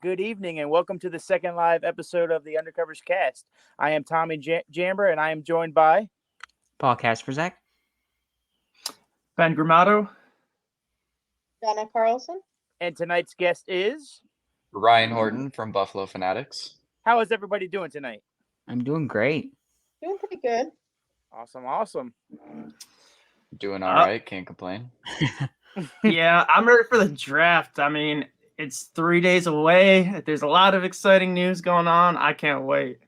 good evening, and welcome to the second live episode of the Undercovers Cast. I am Tommy Jamber, and I am joined by Paul Kasperzak. Ben Gramado. Donna Carlson. And tonight's guest is Ryan Horton from Buffalo Fanatics. How is everybody doing tonight? I'm doing great. Doing pretty good. Awesome. Doing all right, can't complain. Yeah, I'm ready for the draft. I mean, it's 3 days away. There's a lot of exciting news going on. I can't wait.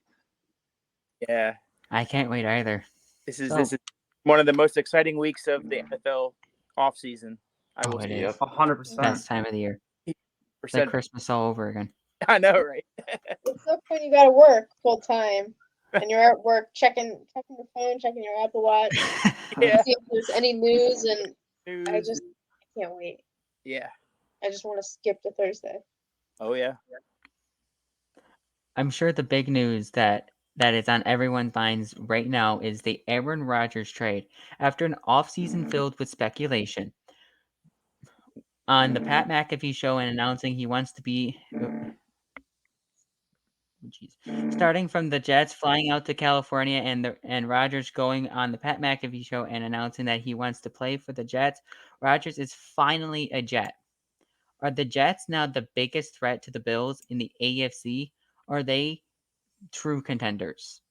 Yeah, I can't wait either. this is one of the most exciting weeks of the NFL offseason. I will it say. is. 100%. Best time of the year. It's like Christmas all over again. I know, right? It's so when you got to work full time and you're at work checking your phone, checking your Apple Watch, Yeah. see if there's any news, and I News. just can't wait. Yeah. I just want to skip to Thursday. Oh yeah. I'm sure the big news that is on everyone's minds right now is the Aaron Rodgers trade. After an offseason filled with speculation, on the Pat McAfee show and announcing he wants to be starting from the Jets, flying out to California, and Rodgers going on the Pat McAfee show and announcing that he wants to play for the Jets. Rodgers is finally a Jet. Are the Jets now the biggest threat to the Bills in the AFC? Or are they true contenders?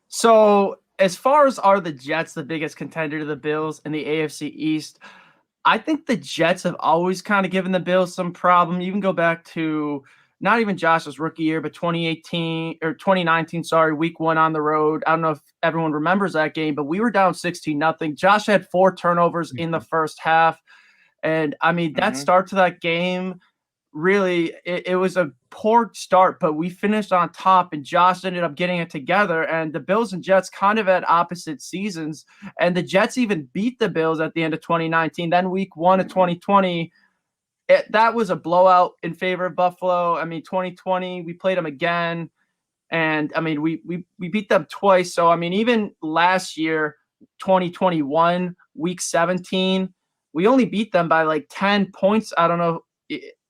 So, as far as are the Jets the biggest contender to the Bills in the AFC East, I think the Jets have always kind of given the Bills some problem. You can go back to not even Josh's rookie year, but 2019, week 1 on the road. I don't know if everyone remembers that game, but we were down 16-0. Josh had 4 turnovers in the first half. And I mean, that start to that game, really, it was a poor start, but we finished on top, and Josh ended up getting it together. And the Bills and Jets kind of had opposite seasons, and the Jets even beat the Bills at the end of 2019. Then week 1 of 2020, that was a blowout in favor of Buffalo. I mean, 2020, we played them again, and I mean, we beat them twice. So I mean, even last year, 2021, week 17, we only beat them by like 10 points. I don't know.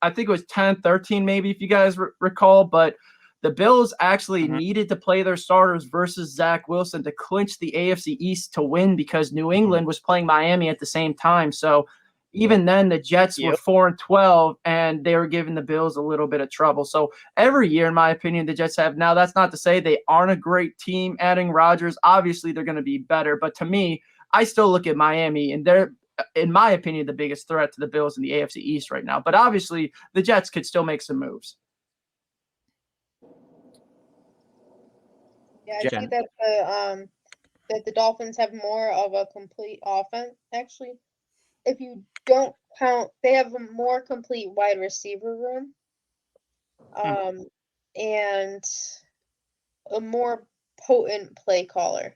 I think it was 10-13 maybe, if you guys recall. But the Bills actually needed to play their starters versus Zach Wilson to clinch the AFC East to win, because New England was playing Miami at the same time. So even then, the Jets were 4-12, and they were giving the Bills a little bit of trouble. So every year, in my opinion, the Jets have. Now, that's not to say they aren't a great team. Adding Rodgers, obviously they're going to be better. But to me, I still look at Miami, and they're, in my opinion, the biggest threat to the Bills in the AFC East right now. But obviously, the Jets could still make some moves. Yeah, I think that the Dolphins have more of a complete offense. Actually, if you don't count, they have a more complete wide receiver room, and a more potent play caller.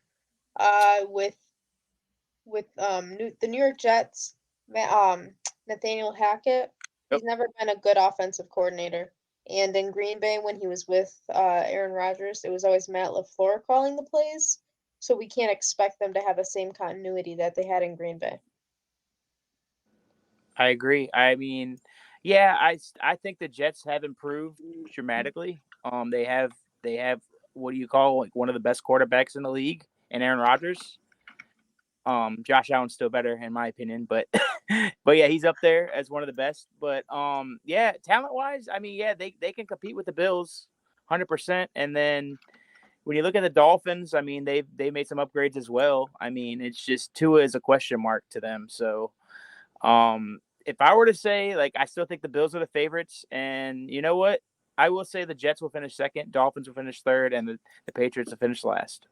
With the New York Jets, Nathaniel Hackett, he's never been a good offensive coordinator. And in Green Bay, when he was with Aaron Rodgers, it was always Matt LaFleur calling the plays. So we can't expect them to have the same continuity that they had in Green Bay. I agree. I mean, yeah, I think the Jets have improved dramatically. They have what do you call, like, one of the best quarterbacks in the league, in Aaron Rodgers. Josh Allen's still better in my opinion, but yeah, he's up there as one of the best. But yeah, talent wise, I mean, yeah, they can compete with the Bills 100%. And then when you look at the Dolphins, I mean, they made some upgrades as well. I mean, it's just Tua is a question mark to them. So if I were to say, like, I still think the Bills are the favorites, and you know what? I will say the Jets will finish second, Dolphins will finish third, and the Patriots will finish last.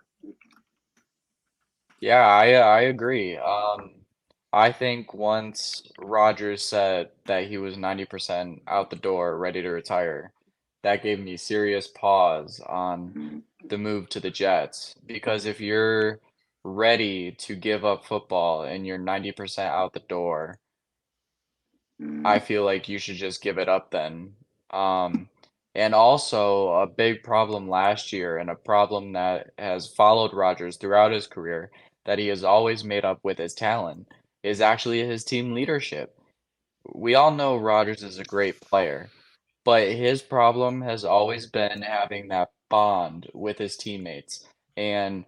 Yeah, I agree. I think once Rodgers said that he was 90% out the door, ready to retire, that gave me serious pause on the move to the Jets. Because if you're ready to give up football and you're 90% out the door, I feel like you should just give it up then. And also a big problem last year, and a problem that has followed Rodgers throughout his career, that he has always made up with his talent, is actually his team leadership. We all know Rodgers is a great player, but his problem has always been having that bond with his teammates. And,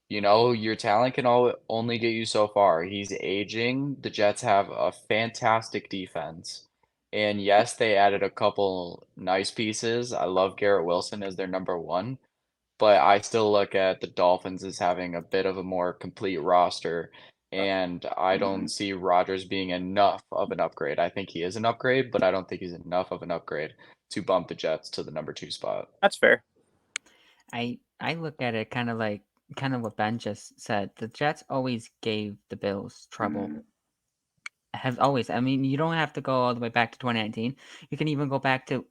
your talent can only get you so far. He's aging. The Jets have a fantastic defense. And yes, they added a couple nice pieces. I love Garrett Wilson as their number one, but I still look at the Dolphins as having a bit of a more complete roster, and I don't see Rodgers being enough of an upgrade. I think he is an upgrade, but I don't think he's enough of an upgrade to bump the Jets to the number 2 spot. That's fair. I look at it kind of what Ben just said. The Jets always gave the Bills trouble. Have always. I mean, you don't have to go all the way back to 2019. You can even go back to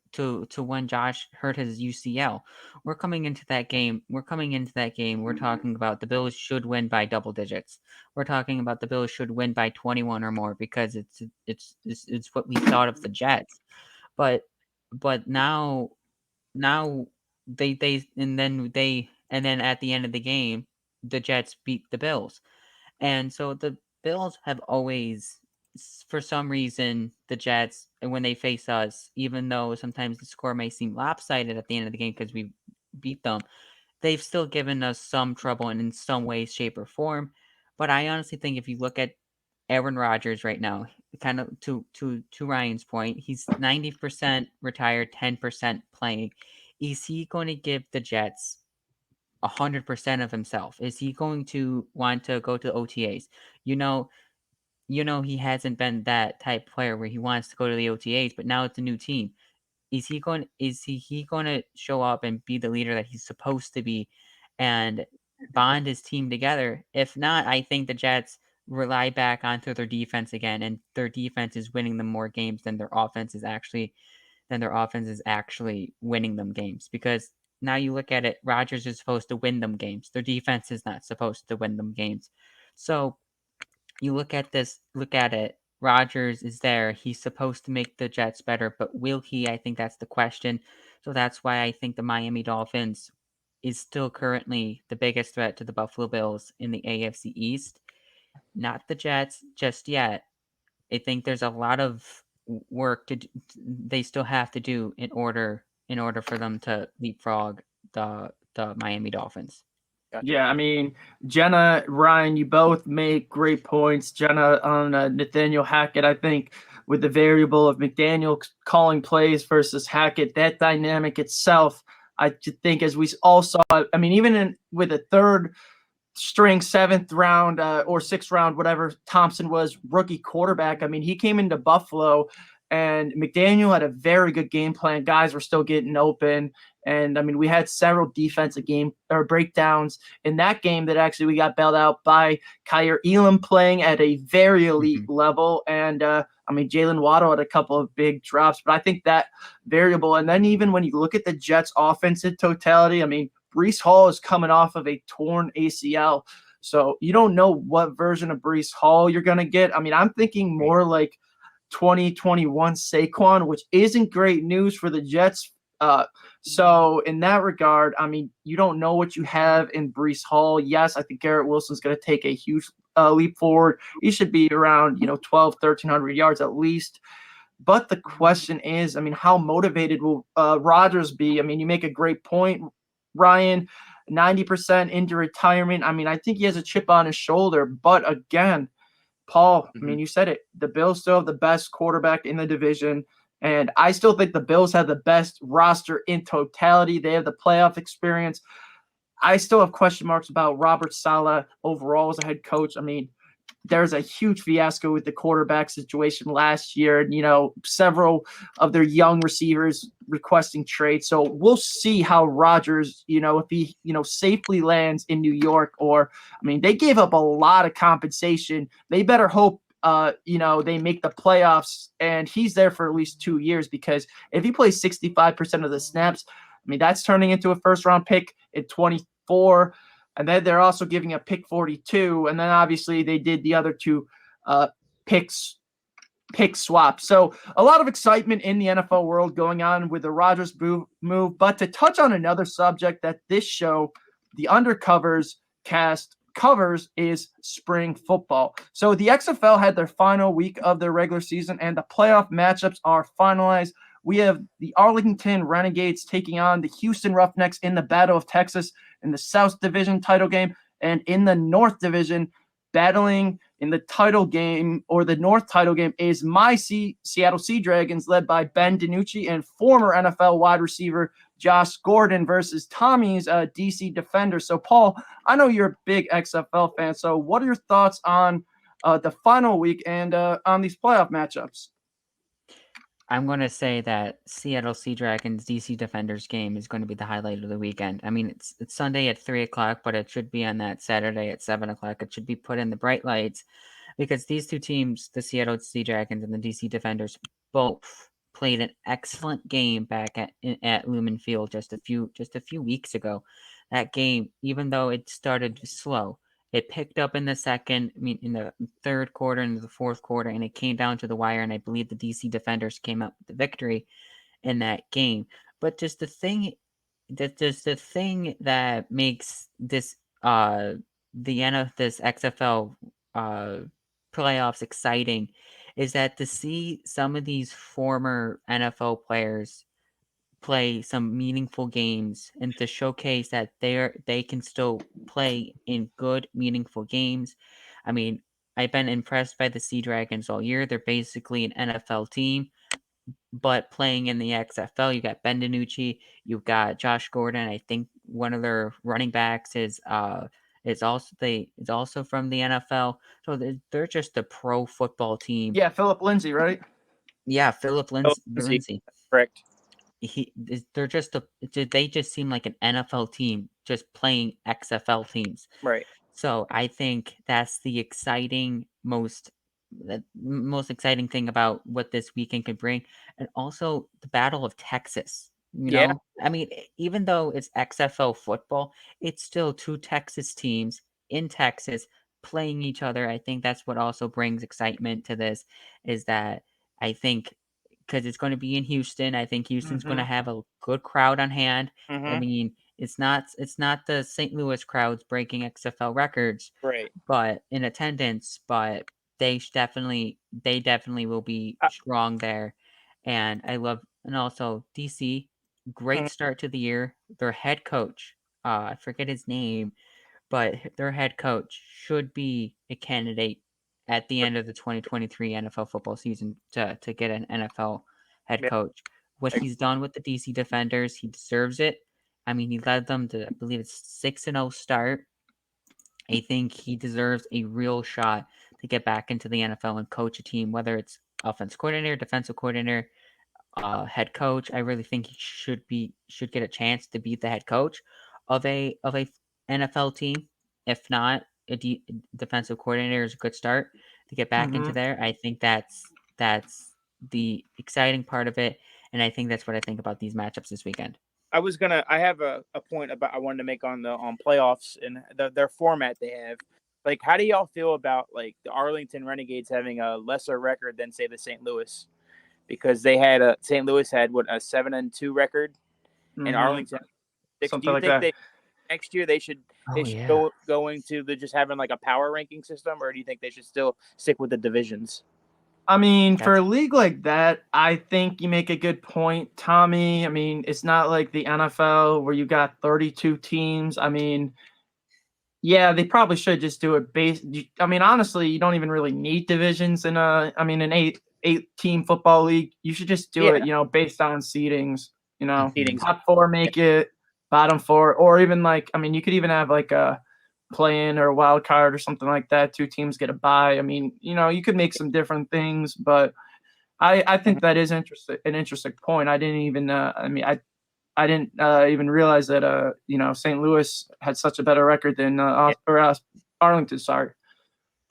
when Josh hurt his UCL. We're coming into that game. We're talking about the Bills should win by double digits. We're talking about the Bills should win by 21 or more because it's what we thought of the Jets. But now they and then at the end of the game, the Jets beat the Bills. And so the Bills have always, for some reason, the Jets, and when they face us, even though sometimes the score may seem lopsided at the end of the game because we beat them, they've still given us some trouble and in some way, shape, or form. But I honestly think if you look at Aaron Rodgers right now, kind of to Ryan's point, he's 90% retired, 10% playing. Is he going to give the Jets 100% of himself? Is he going to want to go to OTAs? You know he hasn't been that type player where he wants to go to the OTAs, but now it's a new team. Is he going to show up and be the leader that he's supposed to be and bond his team together? If not, I think the Jets rely back onto their defense again, and their defense is winning them more games than their offense is actually winning them games. Because now you look at it, Rodgers is supposed to win them games. Their defense is not supposed to win them games. So you look at it. Rodgers is there. He's supposed to make the Jets better, but will he? I think that's the question. So that's why I think the Miami Dolphins is still currently the biggest threat to the Buffalo Bills in the AFC East. Not the Jets just yet. I think there's a lot of work they still have to do in order for them to leapfrog the Miami Dolphins. Gotcha. Yeah, I mean, Jenna, Ryan, you both make great points. Jenna on Nathaniel Hackett, I think with the variable of McDaniel calling plays versus Hackett, that dynamic itself, I think as we all saw, I mean, even with a third string 7th round or 6th round, whatever Thompson was, rookie quarterback. I mean, he came into Buffalo and McDaniel had a very good game plan. Guys were still getting open. And I mean, we had several defensive game or breakdowns in that game that actually we got bailed out by Kyer Elam playing at a very elite level. And I mean, Jalen Waddle had a couple of big drops, but I think that variable. And then even when you look at the Jets offense in totality, I mean, Breece Hall is coming off of a torn ACL. So you don't know what version of Breece Hall you're going to get. I mean, I'm thinking more like 2021 Saquon, which isn't great news for the Jets. So in that regard, I mean, you don't know what you have in Breece Hall. Yes, I think Garrett Wilson's going to take a huge leap forward. He should be around, 1,300 yards at least. But the question is, I mean, how motivated will Rodgers be? I mean, you make a great point, Ryan, 90% into retirement. I mean, I think he has a chip on his shoulder. But again, Paul, I mean, you said it. The Bills still have the best quarterback in the division. And I still think the Bills have the best roster in totality. They have the playoff experience. I still have question marks about Robert Saleh overall as a head coach. I mean, there's a huge fiasco with the quarterback situation last year, and, several of their young receivers requesting trades. So we'll see how Rodgers, if he, safely lands in New York, or, I mean, they gave up a lot of compensation. They better hope, they make the playoffs and he's there for at least 2 years, because if he plays 65% of the snaps, I mean, that's turning into a first round pick in 24. And then they're also giving a pick 42. And then obviously they did the other two pick swap. So a lot of excitement in the NFL world going on with the Rodgers move. But to touch on another subject that this show, the Undercovers cast, covers is spring football. So the XFL had their final week of their regular season and the playoff matchups are finalized. we have the Arlington Renegades taking on the Houston Roughnecks in the Battle of Texas in the South Division title game. And in the North Division, battling in the title game or the North title game is my Seattle Sea Dragons, led by Ben DiNucci and former NFL wide receiver Josh Gordon, versus Tommy's DC Defenders. So, Paul, I know you're a big XFL fan. So what are your thoughts on the final week and on these playoff matchups? I'm going to say that Seattle Sea Dragons DC Defenders game is going to be the highlight of the weekend. I mean, it's Sunday at 3:00, but it should be on that Saturday at 7:00. It should be put in the bright lights because these two teams, the Seattle Sea Dragons and the DC Defenders, both played an excellent game back at Lumen Field just a few weeks ago. That game, even though it started slow, it picked up in the in the third quarter, into the fourth quarter, and it came down to the wire. And I believe the DC Defenders came out with the victory in that game. But just the thing that makes this this XFL playoffs exciting is that to see some of these former NFL players play some meaningful games and to showcase that they can still play in good, meaningful games. I mean, I've been impressed by the Sea Dragons all year. They're basically an NFL team, but playing in the XFL. You got Ben DiNucci, you've got Josh Gordon. I think one of their running backs is also from the NFL. So they're just a pro football team. Yeah, Philip Lindsay, right? Yeah, Philip Lindsay. Correct. They just seem like an NFL team just playing XFL teams. Right. So I think that's the most exciting thing about what this weekend could bring. And also the Battle of Texas. Yeah. I mean, even though it's XFL football, it's still two Texas teams in Texas playing each other. I think that's what also brings excitement to this, is that I think because it's going to be in Houston, I think Houston's going to have a good crowd on hand. I mean, it's not the St. Louis crowds breaking XFL records, Right. but in attendance, but they definitely will be strong there. And also DC, great start to the year. Their head coach, I forget his name, but their head coach should be a candidate at the end of the 2023 NFL football season to get an NFL head coach. What he's done with the DC Defenders, he deserves it. I mean, he led them to, I believe it's 6-0 start. I think he deserves a real shot to get back into the NFL and coach a team, whether it's offense coordinator, defensive coordinator, head coach. I really think he should get a chance to be the head coach of a NFL team. If not, defensive coordinator is a good start to get back into there. I think that's the exciting part of it, and I think that's what I think about these matchups this weekend. I have a point I wanted to make on playoffs and their format they have. Like, how do y'all feel about like the Arlington Renegades having a lesser record than say the St. Louis? Because St. Louis had a 7-2 record, and Arlington 6. Something Do you like think that. next year they should go into just having like a power ranking system, or do you think they should still stick with the divisions? I mean, for a league like that, I think you make a good point, Tommy. I mean, it's not like the NFL where you got 32 teams. I mean, yeah, they probably should just do it based. I mean, honestly, you don't even really need divisions in an eight-team football league. You should just do it, based on seedings. Top 4 make it, bottom 4, or even like, I mean, you could even have like a play-in or a wild card or something like that. 2 teams get a bye. I mean, you could make some different things, but I think that is an interesting point. I didn't even I didn't even realize that St. Louis had such a better record than Arlington. Sorry.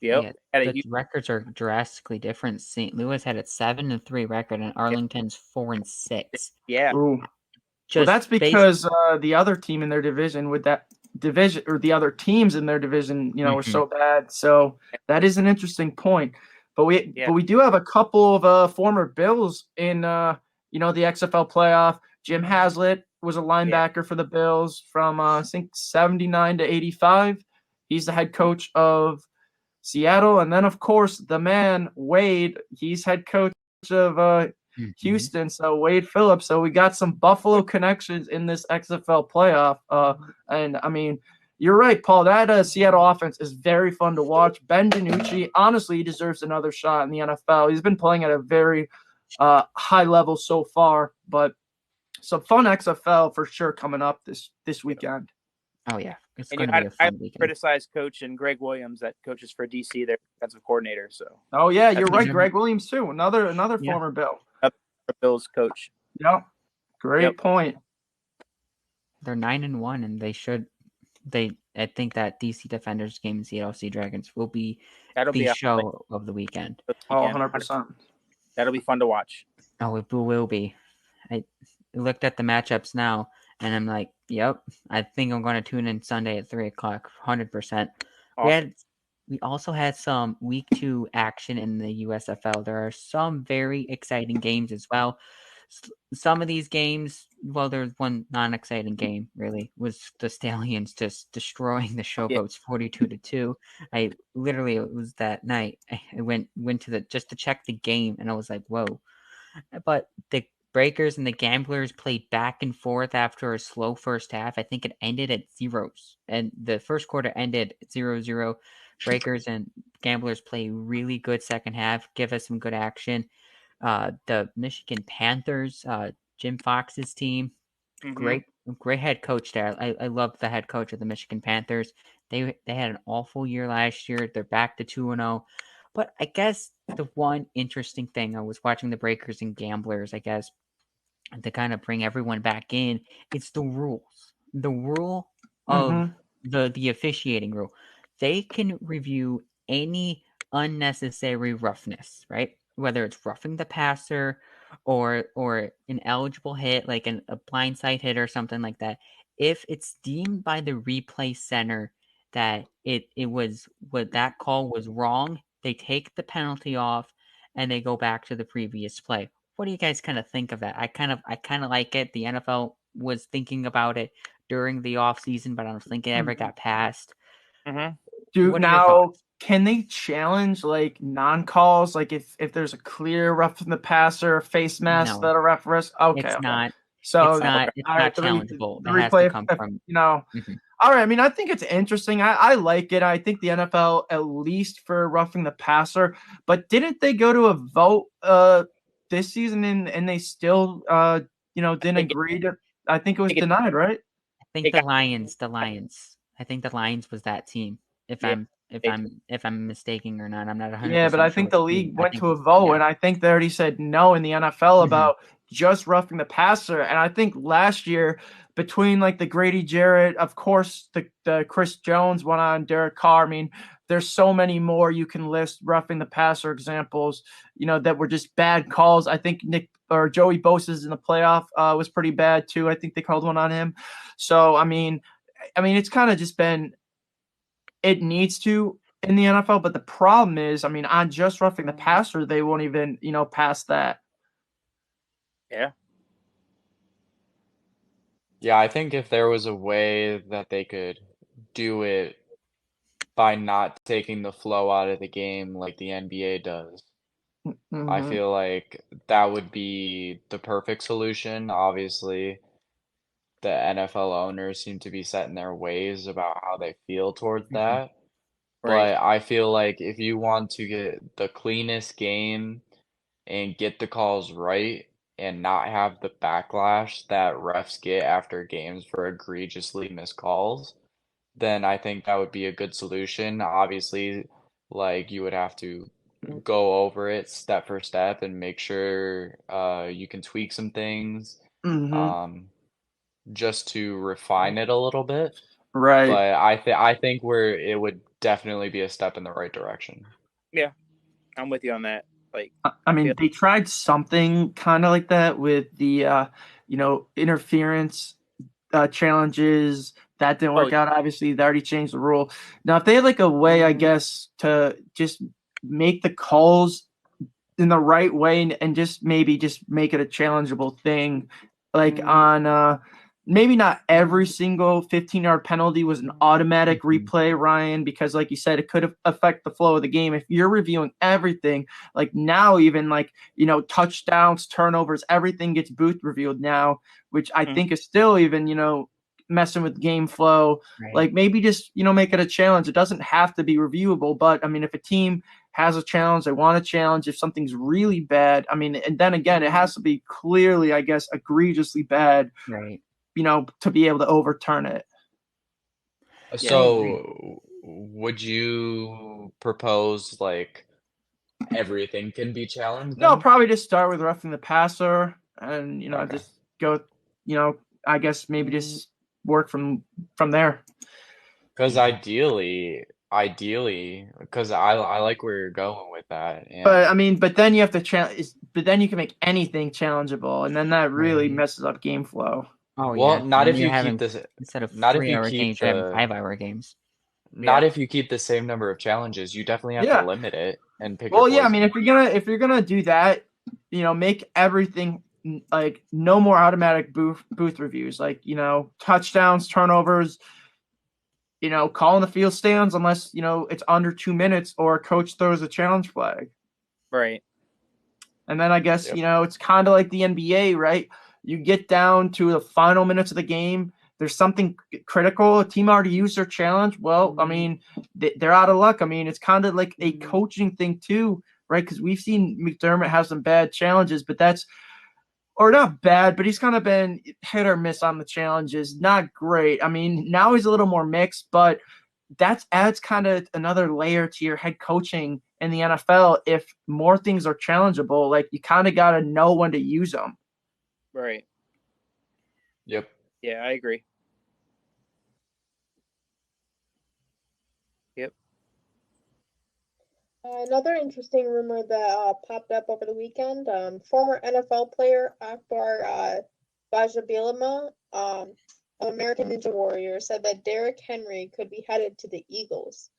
Yep. Yeah, the records are drastically different. St. Louis had a 7-3 record, and Arlington's 4-6. Yeah. Ooh. Well, that's because the other team in their division or the other teams in their division, were so bad. So that is an interesting point. But we do have a couple of former Bills in the XFL playoff. Jim Haslett was a linebacker for the Bills from I think 79 to 85. He's the head coach of Seattle. And then, of course, the man, Wade, he's head coach of Houston. So Wade Phillips. So we got some Buffalo connections in this XFL playoff. And I mean, you're right, Paul. That Seattle offense is very fun to watch. Ben DiNucci, honestly, he deserves another shot in the NFL. He's been playing at a very high level so far, but some fun XFL for sure coming up this weekend. Oh yeah, it's And going to be a fun weekend. Criticized coach and Greg Williams that coaches for DC, their defensive coordinator. So. Oh yeah, you're right, good. Greg Williams too. Another Yeah. former Bill. Bills coach. Yep. Great point. They're 9-1, and they should. I think that DC Defenders game and Seattle Sea Dragons will be the show of the weekend. Oh, 100%. That'll be fun to watch. Oh, it will be. I looked at the matchups now, and I'm like, yep, I think I'm going to tune in Sunday at 3 o'clock, 100%. Awesome. We also had some week 2 action in the USFL. There are some very exciting games as well. Some of these games, well, there's one non-exciting game, really, was the Stallions just destroying the Showboats 42-2. I literally, it was that night, I went to just to check the game, and I was like, whoa. But the Breakers and the Gamblers played back and forth after a slow first half. I think it ended at zeros, and the first quarter ended 0-0. Breakers and Gamblers play really good second half, give us some good action. The Michigan Panthers, Jim Fox's team, great head coach there. I love the head coach of the Michigan Panthers. They had an awful year last year. They're back to 2-0. But I guess the one interesting thing, I was watching the Breakers and Gamblers, I guess, to kind of bring everyone back in, it's the rules. The rule of the officiating rule. They can review any unnecessary roughness, right? Whether it's roughing the passer or an eligible hit, like a blindside hit or something like that. If it's deemed by the replay center that that call was wrong, they take the penalty off and they go back to the previous play. What do you guys kind of think of that? I kind of like it. The NFL was thinking about it during the off season, but I don't think it ever got passed. Dude, now can they challenge like non-calls? Like if there's a clear rough in the passer, a face mask that a ref risks? Okay, it's not. So it's not challengeable. The replay, all right. I mean, I think it's interesting. I like it. I think the NFL, at least for roughing the passer, but didn't they go to a vote this season and they still didn't agree to? I think it was denied, right? I think the Lions. I think the Lions was that team. If I'm mistaken or not, I'm not 100%. Yeah, but I think the league went to a vote, and I think they already said no in the NFL about just roughing the passer. And I think last year, between like the Grady Jarrett, of course, the Chris Jones one on Derek Carr. I mean, there's so many more you can list roughing the passer examples, that were just bad calls. I think Joey Bosa's in the playoff was pretty bad too. I think they called one on him. So I mean, it's kind of just been. It needs to in the NFL, but the problem is, on just roughing the passer, they won't even, pass that. Yeah. Yeah, I think if there was a way that they could do it by not taking the flow out of the game like the NBA does, I feel like that would be the perfect solution. Obviously, the NFL owners seem to be set in their ways about how they feel towards that. Right. But I feel like if you want to get the cleanest game and get the calls right and not have the backlash that refs get after games for egregiously missed calls, then I think that would be a good solution. Obviously, like you would have to go over it step for step and make sure you can tweak some things. Just to refine it a little bit. Right. But I think it would definitely be a step in the right direction. Yeah, I'm with you on that. Like, they tried something kind of like that with the interference challenges. That didn't work out. Obviously, they already changed the rule. Now, if they had like a way, I guess, to just make the calls in the right way and just maybe just make it a challengeable thing, like on maybe not every single 15-yard penalty was an automatic replay, Ryan, because like you said, it could affect the flow of the game. If you're reviewing everything, like now even like, touchdowns, turnovers, everything gets booth reviewed now, which I think is still even, messing with game flow. Right. Like maybe just, make it a challenge. It doesn't have to be reviewable, but I mean, if a team has a challenge, they want a challenge, if something's really bad, I mean, and then again, it has to be clearly, I guess, egregiously bad. Right. To be able to overturn it. So would you propose like everything can be challenged? No, then? probably just start with roughing the passer and, just go, I guess maybe just work from there. Because ideally, because I like where you're going with that. But I mean, but then you have to but then you can make anything challengeable, and then that really Right. messes up game flow. Oh, Well, yeah. not Then if you're you having, keep this, instead of not if you 3-hour keep games, you're having the, 5-hour games. not if you keep the same number of challenges. You definitely have to limit it and pick your Well, yeah, I mean, poison. if you're gonna do that, make everything like no more automatic booth reviews, like touchdowns, turnovers, calling the field stands unless it's under 2 minutes or a coach throws a challenge flag. Right. And then I guess it's kind of like the NBA, right? You get down to the final minutes of the game. There's something critical. A team already used their challenge. Well, I mean, they're out of luck. I mean, it's kind of like a coaching thing too, right? Because we've seen McDermott have some bad challenges, but or not bad, but he's kind of been hit or miss on the challenges. Not great. I mean, now he's a little more mixed, but that adds kind of another layer to your head coaching in the NFL. If more things are challengeable, like you kind of got to know when to use them. Right. Yep. Yeah, I agree. Yep. Another interesting rumor that popped up over the weekend, former NFL player Akbar Bajabilama, of American Ninja Warrior, said that Derrick Henry could be headed to the Eagles.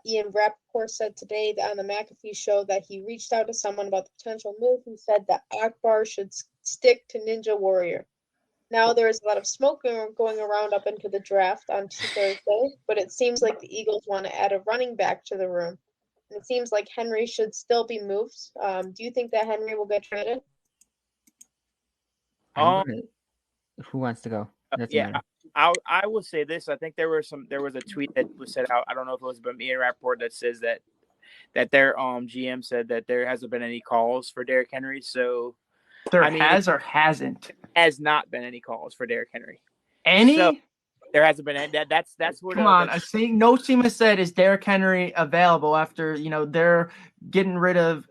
Ian Rappaport said today that on the McAfee show that he reached out to someone about the potential move who said that Akbar should stick to Ninja Warrior. Now there is a lot of smoke going around up into the draft on Thursday, but it seems like the Eagles want to add a running back to the room. And it seems like Henry should still be moved. Do you think that Henry will get traded? Who wants to go? Doesn't Yeah, matter. I will say this. I think there was a tweet that was set out. I don't know if it was by Ian Rappaport that says that their GM said that there hasn't been any calls for Derrick Henry. So Has or hasn't? Has not been any calls for Derrick Henry. Any? So, there hasn't been any. That's what. Come on, I think no team has said is Derrick Henry available after they're getting rid of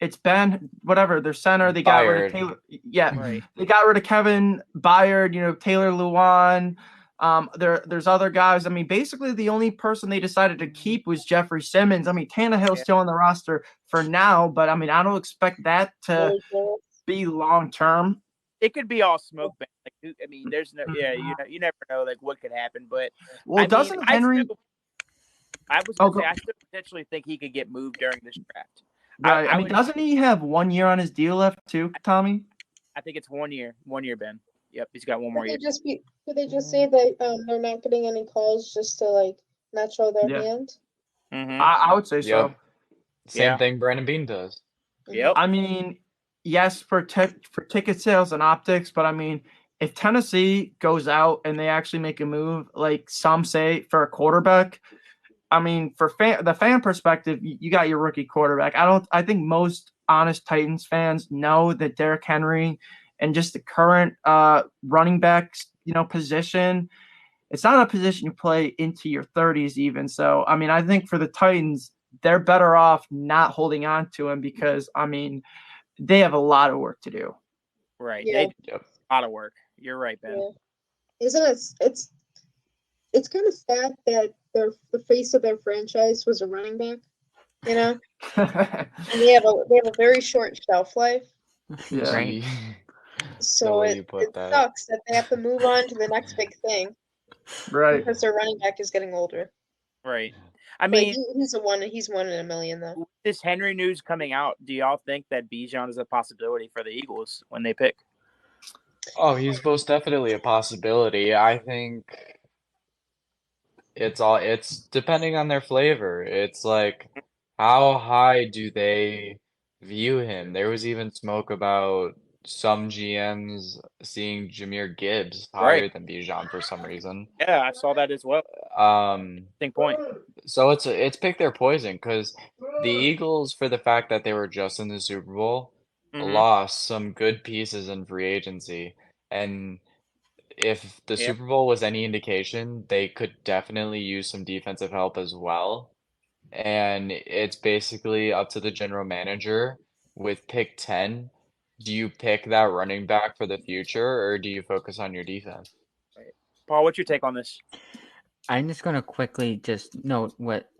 it's been whatever their center. They got rid of Taylor. Yeah, right. They got rid of Kevin Byard. Taylor Lewan. There's other guys. I mean, basically the only person they decided to keep was Jeffrey Simmons. I mean, Tannehill's still on the roster for now, but I mean, I don't expect that to be long term. It could be all smoke. Like, I mean, there's no. Yeah, you never know like what could happen. But doesn't Henry? I was going to say I still potentially think he could get moved during this draft. Right. I mean, doesn't he have 1 year on his deal left too, Tommy? I think it's 1 year. 1 year, Ben. Yep, he's got one more year. Could they just say that they're not getting any calls just to like not show their hand? Mm-hmm. I would say so. Same thing Brandon Beane does. Yep. I mean, yes, for ticket sales and optics, but I mean, if Tennessee goes out and they actually make a move, like some say for a quarterback, I mean, for the fan perspective, you got your rookie quarterback. I think most honest Titans fans know that Derrick Henry and just the current running back, position, it's not a position you play into your 30s even. So, I mean, I think for the Titans, they're better off not holding on to him because, I mean, they have a lot of work to do. Right. Yeah. They do a lot of work. You're right, Ben. Yeah. Isn't it? It's kind of sad that the face of their franchise was a running back, and they have a very short shelf life. Yeah. Right. So it sucks that they have to move on to the next big thing, right? Because their running back is getting older. Right. I mean, he's one in a million though. With this Henry news coming out, do y'all think that Bijan is a possibility for the Eagles when they pick? Oh, he's most definitely a possibility. I think it's depending on their flavor. It's like how high do they view him? There was even smoke about some GMs seeing Jahmyr Gibbs Right. higher than Bijan for some reason. Yeah, I saw that as well. Um, Think point. so it's pick their poison because the Eagles, for the fact that they were just in the Super Bowl, Mhm. lost some good pieces in free agency. And if the Yep. Super Bowl was any indication, they could definitely use some defensive help as well. And it's basically up to the general manager with pick 10. Do you pick that running back for the future or do you focus on your defense? Paul, what's your take on this? I'm just going to quickly just note what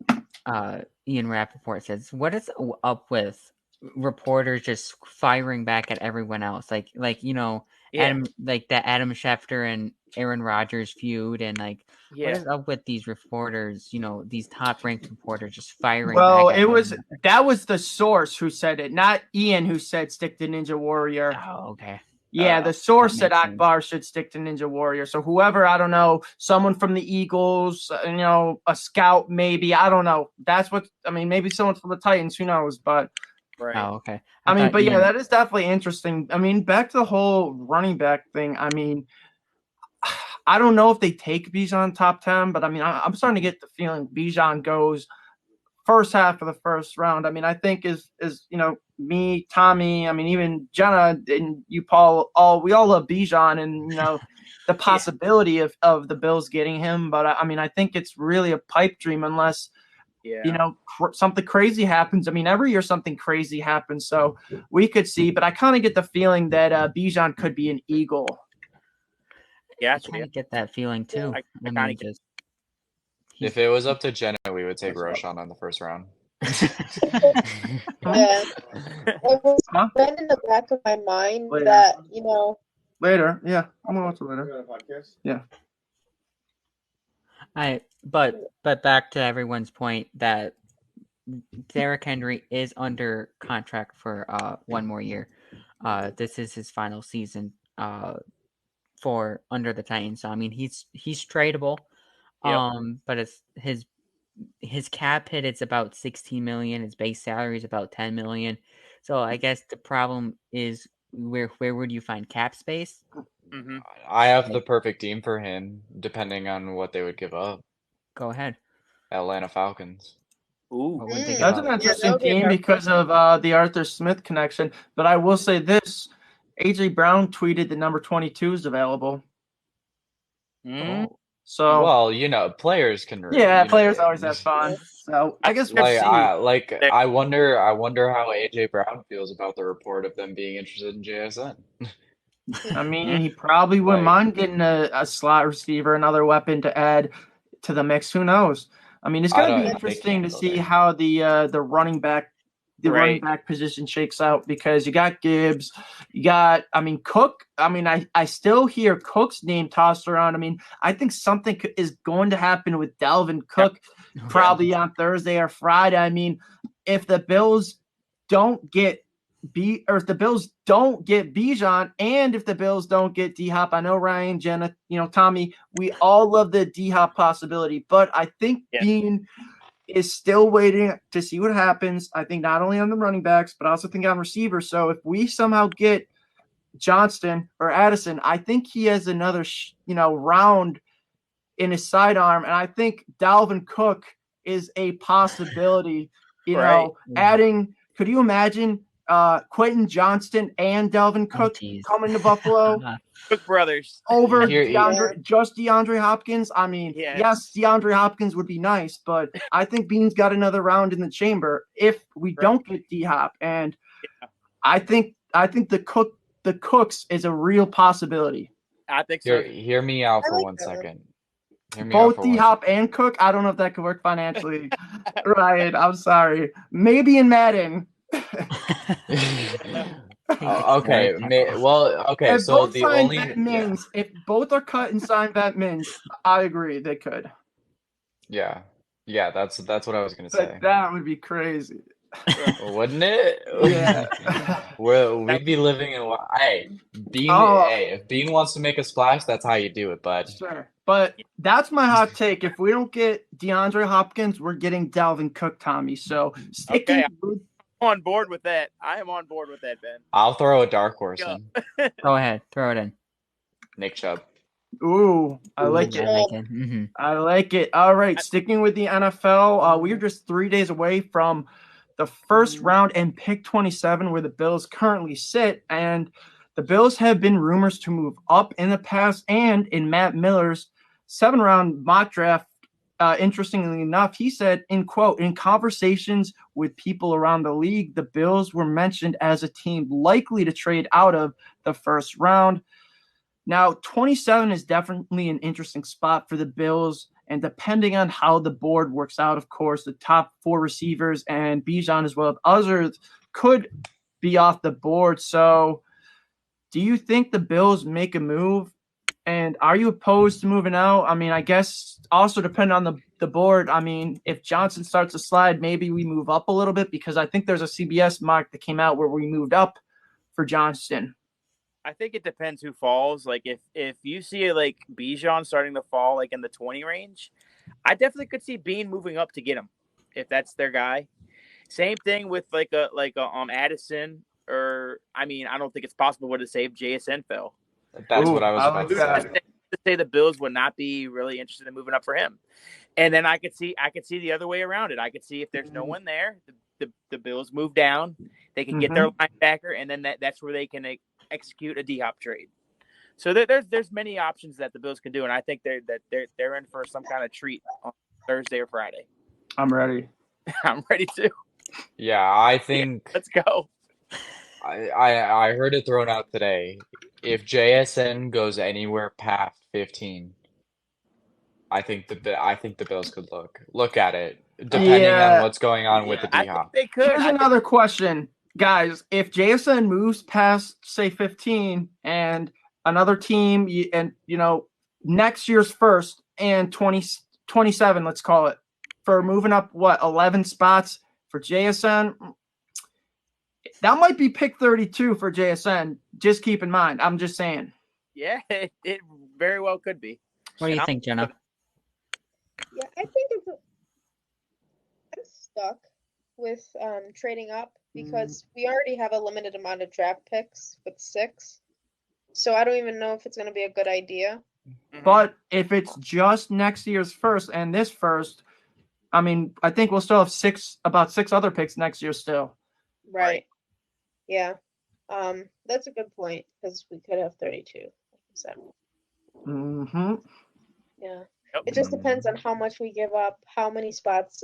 Ian Rappaport says. What is up with reporters just firing back at everyone else? Like Yeah. Adam, like that Adam Schefter and Aaron Rodgers feud, and like what Yeah. is up with these reporters? These top ranked reporters just firing Well, back at that was the source who said it, not Ian who said stick to Ninja Warrior. Oh, okay. Yeah, the source said makes sense. Akbar should stick to Ninja Warrior. So whoever, I don't know, someone from the Eagles, a scout maybe, I don't know. Maybe someone from the Titans, who knows? But Right. Oh, okay. but yeah, that is definitely interesting. I mean, back to the whole running back thing. I mean, I don't know if they take Bijan top 10, but I mean, I'm starting to get the feeling Bijan goes first half of the first round. I mean, I think is me, Tommy, I mean, even Jenna and you, Paul, we all love Bijan and the possibility of the Bills getting him. But I mean, I think it's really a pipe dream unless something crazy happens. I mean, every year something crazy happens, so we could see. But I kind of get the feeling that Bijan could be an Eagle. Yeah, I kind of get that feeling too. I I kinda mean, get- If it was up to Jenna, we would take Roshan on the first round. Yeah. It was Huh? been in the back of my mind Later. that, Later, yeah, I'm gonna watch it later. Yeah. But back to everyone's point that Derrick Henry is under contract for one more year. This is his final season for under the Titans. So I mean he's tradable. Yep. But it's his cap hit, it's about 16 million. His base salary is about 10 million. So I guess the problem is where would you find cap space? Mm-hmm. I have the perfect team for him, depending on what they would give up. Go ahead. Atlanta Falcons. Ooh. What would they give That's up? an interesting that would be a team hard because of the Arthur Smith connection. But I will say this: AJ Brown tweeted that number 22 is available. Mm. So Well, players can. players always have fun. So I guess we'll see. I wonder how AJ Brown feels about the report of them being interested in JSN. I mean, he probably wouldn't mind getting a slot receiver, another weapon to add to the mix. Who knows? I mean, it's going to be interesting to see how the running back running back position shakes out because you got Gibbs, Cook. I mean, I still hear Cook's name tossed around. I mean, I think something is going to happen with Dalvin Cook probably on Thursday or Friday. I mean, if the Bills don't get if the Bills don't get Bijan and if the Bills don't get D-Hop, I know Ryan, Jenna, Tommy, we all love the D-Hop possibility, but I think Bean is still waiting to see what happens. I think not only on the running backs, but I also think on receivers. So if we somehow get Johnston or Addison, I think he has another, round in his sidearm. And I think Dalvin Cook is a possibility, adding, could you imagine Quentin Johnston and Dalvin Cook coming to Buffalo? Cook brothers over DeAndre Hopkins. I mean, yes, DeAndre Hopkins would be nice, but I think Bean's got another round in the chamber if we don't get D-Hop. And I think the Cooks is a real possibility. I think so. Hear me out for 1 second. Both D-Hop and Cook. I don't know if that could work financially. Ryan, I'm sorry. Maybe in Madden. Okay. Okay. So the only if both are cut and signed vet mins, I agree they could. Yeah. That's what I was gonna say. That would be crazy. Wouldn't it? Yeah. We'd be living in. Hey, Oh. if Bean wants to make a splash, that's how you do it, bud. Sure. But that's my hot take. If we don't get DeAndre Hopkins, we're getting Dalvin Cook, Tommy. So sticking Okay. with On board with that. I am on board with that, Ben. I'll throw a dark horse Yeah. in. Go ahead, throw it in. Nick Chubb. Ooh, I like I it. like it. Mm-hmm. I like it. All right, sticking with the NFL, we are just 3 days away from the first round and pick 27, where the Bills currently sit. And the Bills have been rumors to move up in the past, and in Matt Miller's 7-round mock draft, interestingly enough, he said, in quote, in conversations with people around the league, the Bills were mentioned as a team likely to trade out of the first round. Now, 27 is definitely an interesting spot for the Bills, and depending on how the board works out, of course, the top 4 receivers and Bijan as well as others could be off the board. So do you think the Bills make a move? And are you opposed to moving out? I mean, I guess also depending on the board. I mean, if Johnson starts to slide, maybe we move up a little bit, because I think there's a CBS mock that came out where we moved up for Johnson. I think it depends who falls. Like if you see like Bijan starting to fall like in the 20 range, I definitely could see Bean moving up to get him if that's their guy. Same thing with like a Addison, or I mean, I don't think it's possible to save JSN fell. That's Ooh, what I was I about like to that. say. To say the Bills would not be really interested in moving up for him. And then I could see the other way around it. I could see if there's no one there, the Bills move down, they can get their linebacker, and then that's where they can execute a D-Hop trade. So there's many options that the Bills can do, and I think they're in for some kind of treat on Thursday or Friday. I'm ready. I'm ready too. Yeah, I think Let's go. I heard it thrown out today. If JSN goes anywhere past 15, I think the Bills could look at it, depending on what's going on with the I D-Hop. think they could. Here's another question, guys. If JSN moves past, say, 15, and another team, and next year's first and 27, let's call it, for moving up 11 spots for JSN, that might be pick 32 for JSN. Just keep in mind. I'm just saying. Yeah, it very well could be. What do you think, Jenna? Yeah, I think I'm stuck with trading up, because we already have a limited amount of draft picks with 6. So I don't even know if it's going to be a good idea. But if it's just next year's first and this first, I mean, I think we'll still have about 6 other picks next year still. Right. Yeah. That's a good point, because we could have 32. Mm-hmm. Yeah. Yep. It just depends on how much we give up, how many spots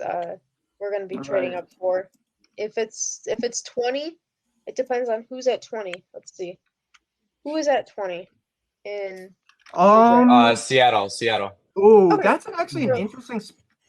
we're going to be trading up for. If it's 20, it depends on who's at 20. Let's see. Who is at 20 in Seattle. Ooh, Okay. that's actually an interesting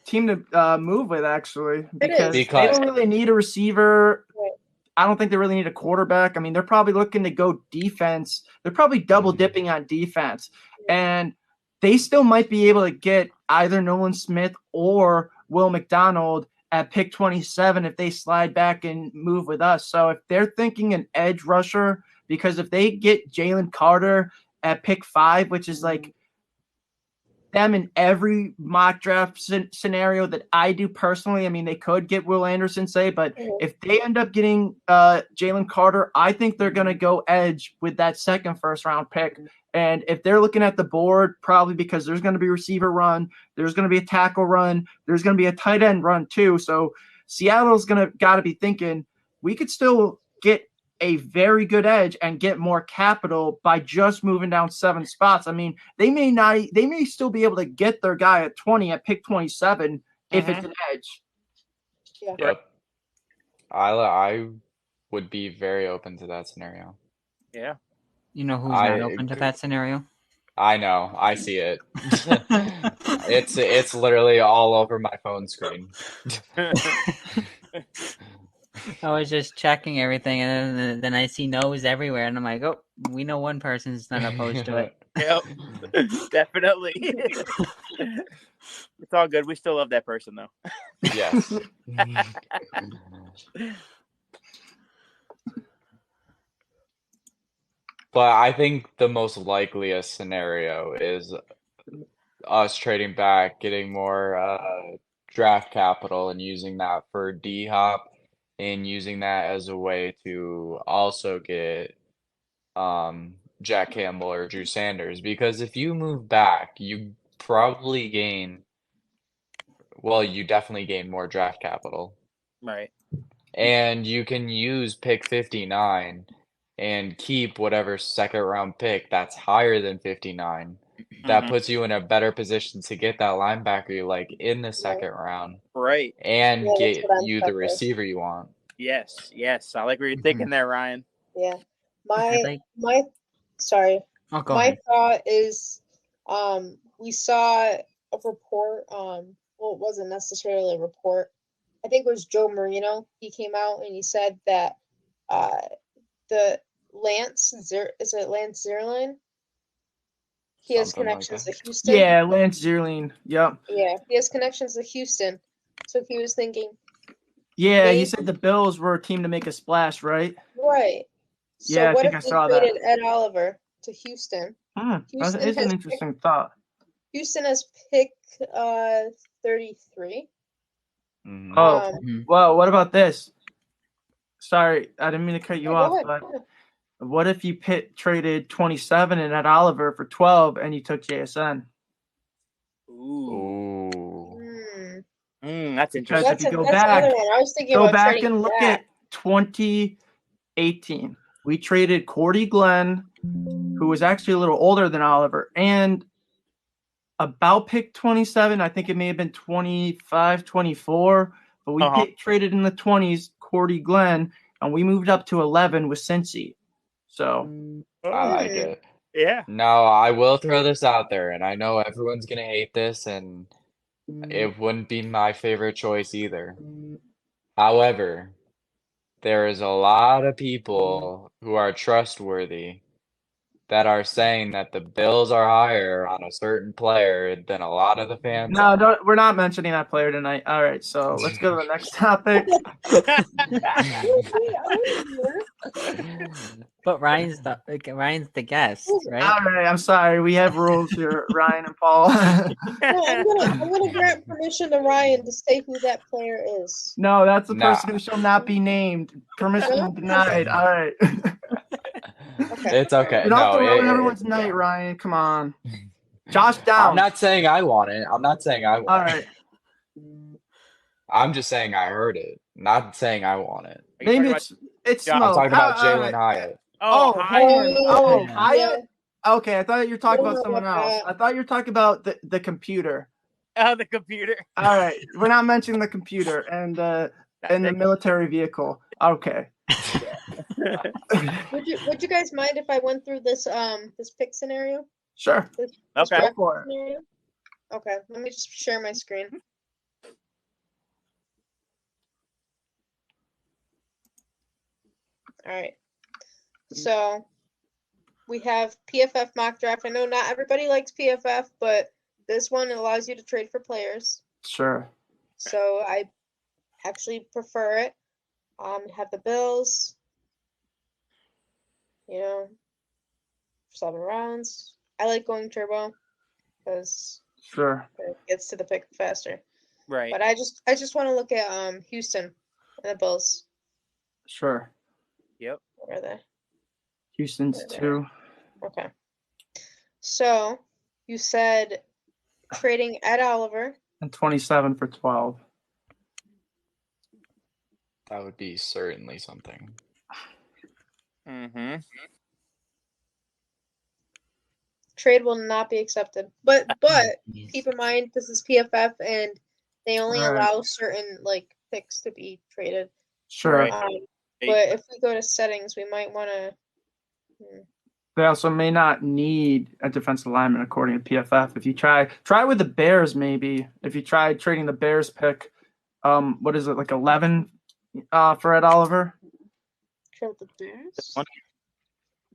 team to move with, actually, because they don't really need a receiver. Right. I don't think they really need a quarterback. I mean, they're probably looking to go defense. They're probably double dipping on defense, and they still might be able to get either Nolan Smith or Will McDonald at pick 27 if they slide back and move with us. So if they're thinking an edge rusher, because if they get Jalen Carter at pick 5, which is like them in every mock draft scenario that I do personally, I mean, they could get Will Anderson, say, but if they end up getting Jalen Carter, I think they're going to go edge with that second first-round pick. And if they're looking at the board, probably because there's going to be a receiver run, there's going to be a tackle run, there's going to be a tight end run too. So Seattle's got to be thinking, we could still get a very good edge and get more capital by just moving down 7 spots. I mean, they may still be able to get their guy at 20 at pick 27 if it's an edge. Yeah. Yep. I would be very open to that scenario. Yeah. You know who's not open to that scenario? I know. I see it. It's literally all over my phone screen. I was just checking everything, and then I see no's everywhere, and I'm like, oh, we know one person's not opposed to it. Yep. Definitely. It's all good. We still love that person, though. Yes. But I think the most likeliest scenario is us trading back, getting more draft capital, and using that for D-Hop, and using that as a way to also get Jack Campbell or Drew Sanders. Because if you move back, you probably gain, well, you definitely gain more draft capital. Right. And you can use pick 59 and keep whatever second round pick that's higher than 59. That Mhm. puts you in a better position to get that linebacker you like in the second round Right. and Yeah, that's get what I'm you stuck the with. receiver you want. Yes. Yes. I like what you're thinking there, Ryan. Yeah. like- My sorry. Oh, go My ahead. thought is we saw a report, well, it wasn't necessarily a report. I think it was Joe Marino. He came out and he said that the is it Lance Zierlein? He has Something like connections that. to Houston. Yeah, Lance Zierlein. Yep. Yeah, he has connections to Houston. So he was thinking, Yeah, he maybe, said the Bills were a team to make a splash, right? right. So Yeah, I what think if I we saw that. traded Ed Oliver to Houston? That Houston is an has interesting thought. Houston has pick 33. Mhm. Oh, Mhm. well, what about this? Sorry, I didn't mean to cut you Go off, ahead. but what if you traded 27 and had Oliver for 12 and you took JSN? Ooh. Ooh. That's Because interesting. if you go That's back, another one. I was thinking go about back trading and look that. at 2018. We traded Cordy Glenn, who was actually a little older than Oliver, and about pick 27. I think it may have been 25, 24, but we traded in the 20s Cordy Glenn, and we moved up to 11 with Cincy. So I like it. Yeah. No, I will throw this out there, and I know everyone's gonna hate this, and it wouldn't be my favorite choice either. However, there is a lot of people who are trustworthy that are saying that the Bills are higher on a certain player than a lot of the fans no, are. we're not mentioning that player tonight. All right, so let's go to the next topic. But Ryan's the guest, right? All right, I'm sorry. We have rules here, Ryan and Paul. No, I'm gonna grant permission to Ryan to say who that player is. No, that's the Nah. person who shall not be named. Permission No? denied. All right. Okay. It's okay. You don't have No, to ruin it- everyone's it's night, fine. Ryan. Come on. Josh I'm Downs. not saying I want it. I'm not saying I All want right. it. I'm just saying I heard it. Not saying I want it. Are you Maybe talking it's Josh? I'm smoke. talking about All Jalen right. Hyatt. Oh, Hyatt. Oh, Yeah. Hyatt? Okay, I thought you were talking I about don't know someone about else. that. I thought you were talking about the computer. Oh, the computer. All right. We're not mentioning the computer and the military vehicle. Okay. Would you guys mind if I went through this pick scenario? Sure. This Okay. draft Go for it. scenario? Okay, let me just share my screen. All right. So we have PFF mock draft. I know not everybody likes PFF, but this one allows you to trade for players. Sure. So I actually prefer it. Have the Bills, 7 rounds. I like going turbo because Sure. it gets to the pick faster. Right. But I just want to look at Houston and the Bills. Sure. Yep. Where are they? Houston's There they 2. Okay. So you said trading Ed Oliver. And 27 for 12. That would be certainly something. Mm-hmm. Trade will not be accepted. But keep in mind this is PFF and they only Right. allow certain picks to be traded. Sure. Right. But if we go to settings, we might want to. They also may not need a defensive lineman according to PFF. If you try with the Bears, maybe if you try trading the Bears pick, what is it, like 11 for Ed Oliver? Trade the Bears.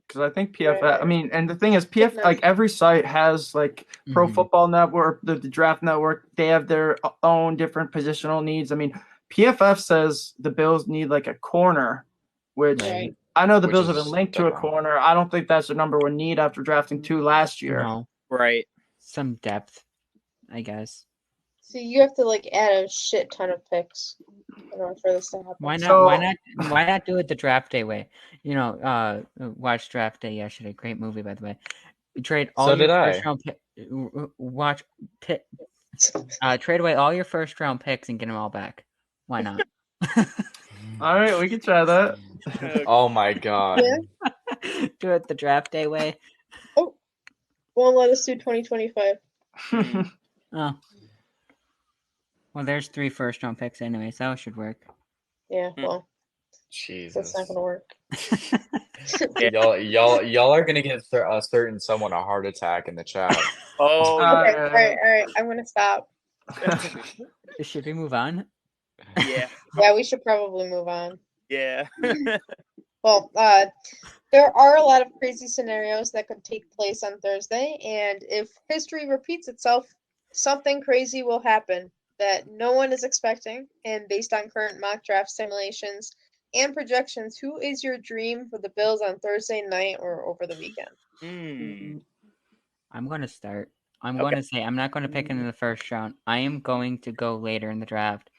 because I think PFF. Right. I mean, and the thing is, PFF, like every site has like Pro Football Network, the Draft Network. They have their own different positional needs. I mean, PFF says the Bills need like a corner, which Right. I know the Which Bills have is been linked to a different. corner. I don't think that's the number one need after drafting 2 last year. No, Right. some depth, I guess. So you have to like add a shit ton of picks in order for this to happen. Why not? So- Why not do it the draft day way? Watch Draft Day yesterday. Great movie, by the way. Trade all So your did first I. round trade away all your first round picks and get them all back. Why not? All right, we can try that. Oh my god. Yeah. Do it the draft day way. Won't let us do 2025. Oh. Well, there's 3 first round picks anyway, so it should work. Yeah, well, Jesus. that's not gonna work. Y'all are gonna get a certain someone a heart attack in the chat. Oh, Okay, yeah. all right. I'm gonna stop. Should we move on? Yeah. Yeah, we should probably move on. Yeah. Well, there are a lot of crazy scenarios that could take place on Thursday, and if history repeats itself, something crazy will happen that no one is expecting. And based on current mock draft simulations and projections, who is your dream for the Bills on Thursday night or over the weekend? I'm going to start. I'm Okay. going to say I'm not going to pick in the first round. I am going to go later in the draft.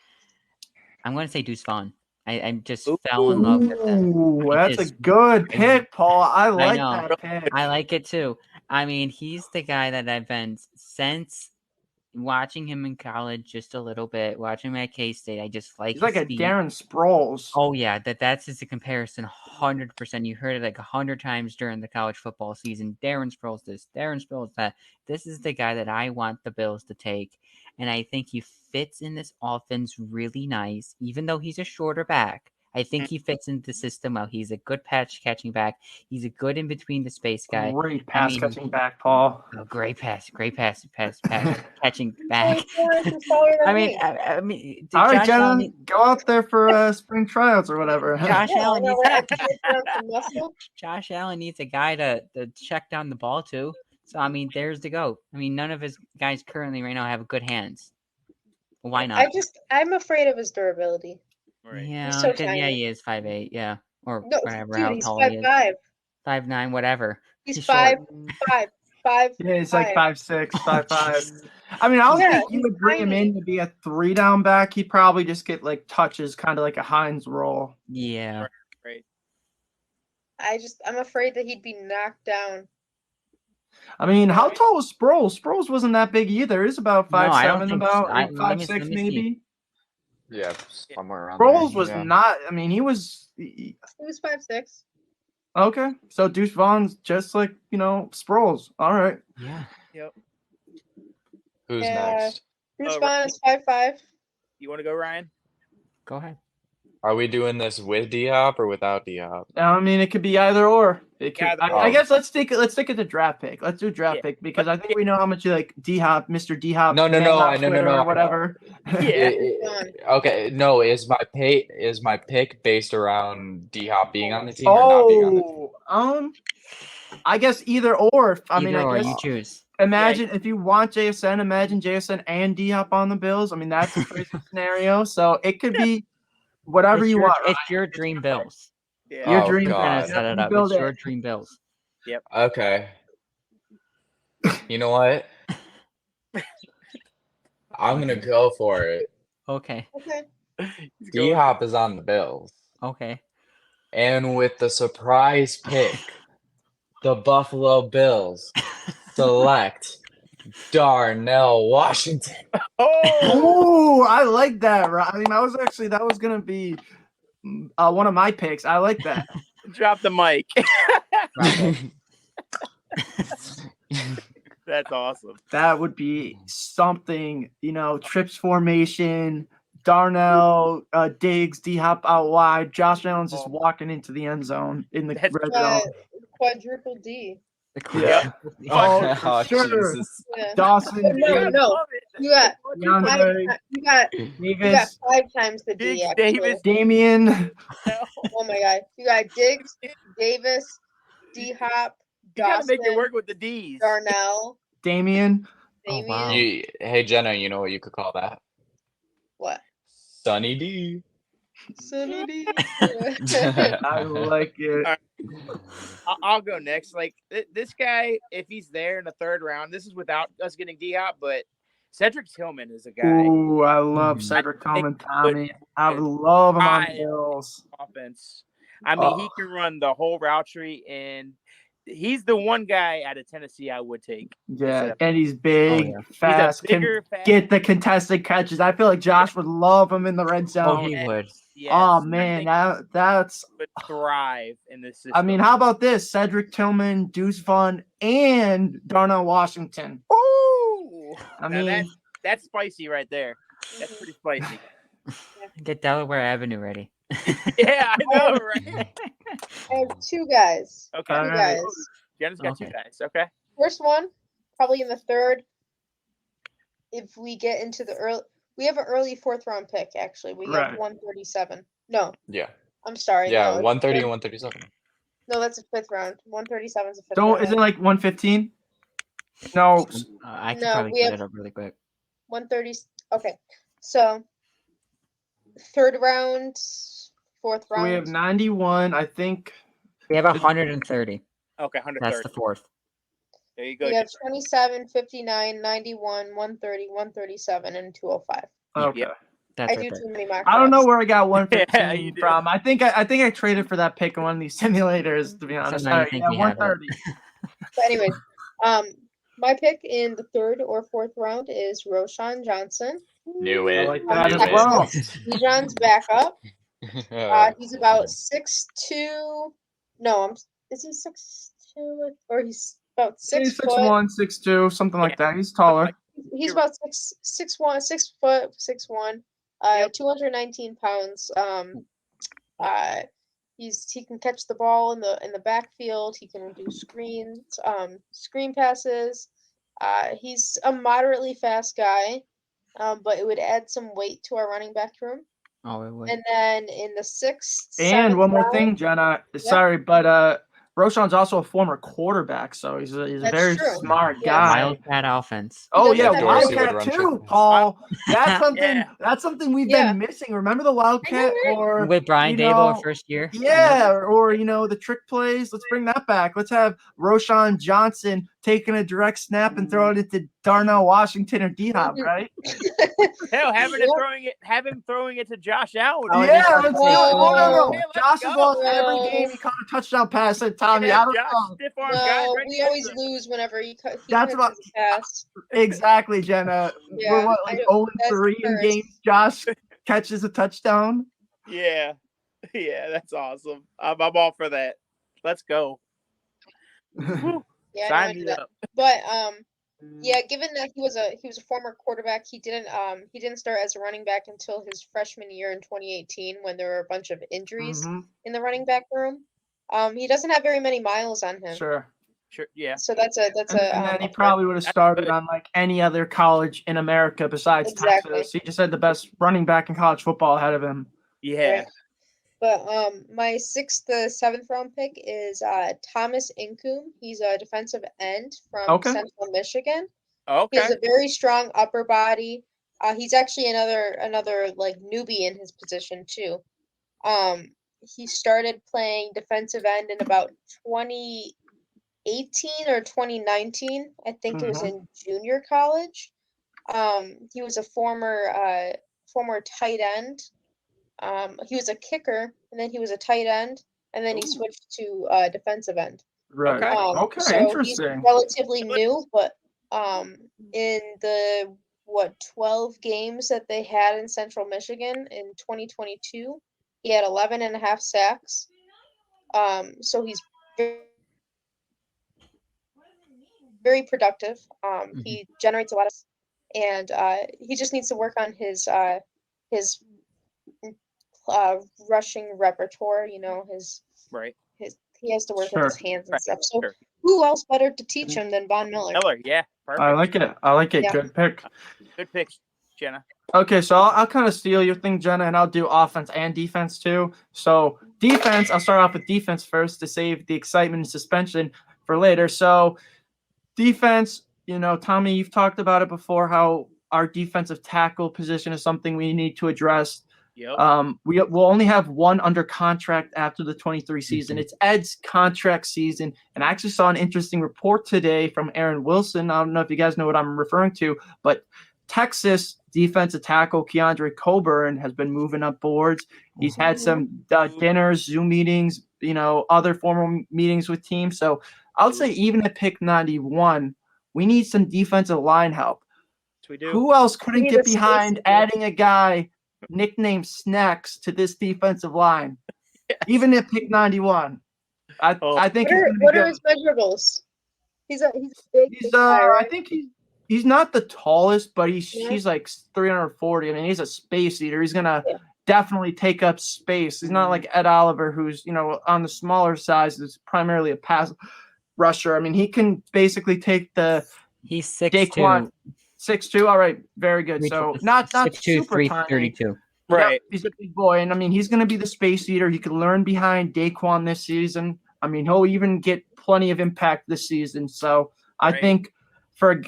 I'm going to say Deuce Vaughn. I just fell in love with him. Ooh, I that's a just- good pick, Paul. I like know. that pick. I like it too. I mean, he's the guy that I've been since watching him in college just a little bit, watching him at K-State. I just like He's like his a speed. Darren Sproles. Oh yeah, that's just a comparison. 100%. You heard it like 100 times during the college football season. Darren Sproles this, Darren Sproles that. This is the guy that I want the Bills to take, and I think he fits in this offense really nice. Even though he's a shorter back, I think he fits into the system well. He's a good catching back. He's a good in between the space guy. Great pass mean- catching back, Paul. Oh, great pass, catching back. I mean, did All right, Josh Jenna, Allen, go out there for spring tryouts or whatever. Josh Allen no, needs I can put on some muscle. Josh Allen needs a guy to check down the ball to. So I mean, there's the goat. I mean, none of his guys currently right now have good hands. Why not? I'm afraid of his durability. Right. Yeah, so 'cause, yeah, tiny. he is 5'8", yeah, or No, whatever dude, how he's tall he is, 5'5". 5'9", whatever. He's short. 5'5". Yeah, he's like 5'6", 5'5". I mean, I don't Yeah, think you he's would bring him tiny. in to be a 3-down back. He'd probably just get like touches, kind of like a Hines role. Yeah, Right. I'm afraid that he'd be knocked down. I mean, how tall was Sproles? Sproles wasn't that big either. He's about No, I don't 5'7", think about let me 5'6", see. maybe. Yeah, somewhere around Sproles there. was yeah. not. I mean, he was He was 5'6". okay. So Deuce Vaughn's just like Sproles. All right. yeah. Yep. Who's Yeah. next? Bruce Oh, Vaughn is 5'5". You want to go, Ryan? Go ahead. Are we doing this with D-Hop or without D-Hop? I mean, it could be either or. It could. Either I or. guess let's take it to draft pick. Let's do draft Yeah. pick because I think we know how much you like D-Hop, Mr. D-Hop. No, on no, Twitter or I know. whatever. Yeah. Okay, no, is my pick based around D-Hop being on the team or not being on the team? I guess either or. I Either or, guess you choose. imagine if you want JSN, imagine JSN and D-Hop on the Bills. I mean, that's a crazy scenario. So it could be whatever It's you your, want. It's your dream Bills. Yeah. Your Oh, dream I'm gonna God. set it You up. build It's it. your dream Bills. Okay. You know what? I'm gonna go for it. Okay. Okay. He's going- D-Hop is on the Bills. Okay. And with the surprise pick, the Buffalo Bills select Darnell Washington. Oh, Oh, I like that. I mean, that was gonna be one of my picks. I like that. drop the mic. Right. That's awesome. That would be something. Trips formation. Darnell, Diggs, D-Hop out wide. Josh Allen's just walking into the end zone in the That's- red zone. Quadruple D. Yeah. Oh, for sure. Jesus. Yeah. Dawson, No, Diggs, no. Love it. You got DeAndre, you got Davis, 5 times the D. Diggs, Actually. Davis. Damian. Oh my God. You got Diggs, Davis, D-Hop, You got to make it Dawson, work with the D's. Darnell, Damian. Oh, Damian. wow. Hey Jenna, you know what you could call that? What? Sunny D. Sunny D. I like it. All right. I'll go next. Like this guy, if he's there in the third round, this is without us getting D-Hop, but Cedric Tillman is a guy. Ooh, I love Mhm. Cedric Tillman, Would- Tommy. I love him on the I- Bills. Offense. I mean, he can run the whole route tree, and he's the one guy out of Tennessee I would take. Yeah, and he's big, yeah. fast, He's a bigger, can get the contested catches. I feel like Josh would love him in the red zone. Oh, he would. Yes, Oh I man, think that's. he would thrive in this system. I mean, how about this? Cedric Tillman, Deuce Vaughn, and Darnell Washington. Ooh, I now mean, that's spicy right there. That's pretty spicy. Get Delaware Avenue ready. Yeah, I know, right? I have two guys. Okay, All Two right. guys. Jenna's got two Okay. guys. Okay. First one, probably in the third. If we get into the early, we have an early fourth round pick. Actually, we Right. have 137. No, Yeah. I'm sorry. Yeah, no, it's 130 fifth- and 137. No, that's a fifth round. 137 is a fifth don't round. isn't it like 115? No, I could No, probably we get have- it up really quick. 130. Okay, so third round, fourth round. we have 91. I think. We have 130. Okay, That's 130. the fourth. There you go. We have Jenna. 27, 59, 91, 130, 137, and 205. Okay. Yep. That's I right do there. too many mock I don't know drafts. where I got 115 Yeah, you do. from. I think I traded for that pick in one of these simulators. To be honest, now you think yeah, we have it. 130. But anyways, my pick in the third or fourth round is Roshan Johnson. Knew it. I like Um, that as Knew it. well. Bijan's backup. He's about 6'2". No, is he 6'2"? Or he's about 6 He's foot. 6'1", 6'2", something like that. He's taller. He's about 6'1", 6 foot, 6'1", 219 pounds. He can catch the ball in the backfield. He can do screens, screen passes. He's a moderately fast guy, but it would add some weight to our running back room. Oh, it would. And then in the sixth, And seventh one more round- thing, Jenna. Sorry, but Roshan's also a former quarterback, so he's a That's very true. smart Yeah. guy. Wildcat offense. Oh He yeah, doesn't have to- Wildcat Run too, chicken. Paul. That's something. Yeah. That's something we've Yeah. been missing. Remember the Wildcat, right? or With Brian you Dable know, our first year. yeah, or the trick plays. Let's bring that back. Let's have Roshan Johnson taking a direct snap and throw it into Darnell Washington or D-Hop, Mhm. right? Hell, have him throwing it to Josh Allen. Oh, Yeah, just- let's do it. Oh no, Yeah, let's Josh has go. lost every No. game. He caught a touchdown pass at Tommy. Yeah, I don't Josh, know. stiff arm guy. No, Right we there. always lose whenever he That's catches what- a pass. Exactly, Jenna. Yeah, We're what, I like don't- 0-3 in curse. games. Josh catches a touchdown. Yeah, yeah, that's awesome. I'm all for that. Let's go. Woo. Yeah, I know I Sign do me that. up. But yeah, given that he was a former quarterback, he didn't start as a running back until his freshman year in 2018 when there were a bunch of injuries Mhm. in the running back room. He doesn't have very many miles on him. Sure. Sure. Yeah. So that's And then he a probably would have That's started good. on like any other college in America besides Exactly. Texas. He just had the best running back in college football ahead of him. Yeah. Right. But my sixth to seventh round pick is Thomas Incoom. He's a defensive end from Okay. Central Michigan. He Okay. has a very strong upper body. He's actually another like newbie in his position too. He started playing defensive end in about 2018 or 2019. I think it was in junior college. He was a former tight end. He was a kicker, and then he was a tight end, and then he Ooh. switched to defensive end. Right. Okay. Okay. So Interesting. he's relatively new, but in the 12 games that they had in Central Michigan in 2022, he had 11 and a half sacks. So he's very productive. He generates a lot of, and he just needs to work on his rushing repertoire. You know, Right. he has to work with his hands and Right. stuff. So Sure. who else better to teach him than Von Miller? Miller. Yeah. Perfect. I like it. I like it. Yeah. Good pick. Good picks. Jenna. Okay, so I'll kind of steal your thing, Jenna, and I'll do offense and defense too. So defense, I'll start off with defense first to save the excitement and suspension for later. So defense, Tommy, you've talked about it before, how our defensive tackle position is something we need to address. Yep. We will only have one under contract after the 23 season. It's Ed's contract season. And I actually saw an interesting report today from Aaron Wilson. I don't know if you guys know what I'm referring to, but Texas defensive tackle Keandre Coburn has been moving up boards. He's had some dinners, Zoom meetings, other formal meetings with teams. So I would say even at pick 91, we need some defensive line help. We do. Who else couldn't need get a space behind here. adding a guy nicknamed Snacks to this defensive line? Yes. Even at pick 91. I think he's going to be What good. are his measurables? He's a big He's guy, I right? think he's not the tallest, but Yeah. he's like 340. I mean, he's a space eater. He's gonna Yeah. definitely take up space. He's not like Ed Oliver, who's on the smaller size. Is primarily a pass rusher. I mean, he can basically take the He's Daquan 6'2". 6'2". All right, very good. Three- So not 6'2", super tiny. 332. Right. Yeah, he's a big boy, and I mean, he's going to be the space eater. He can learn behind Daquan this season. I mean, he'll even get plenty of impact this season. So I Right. think for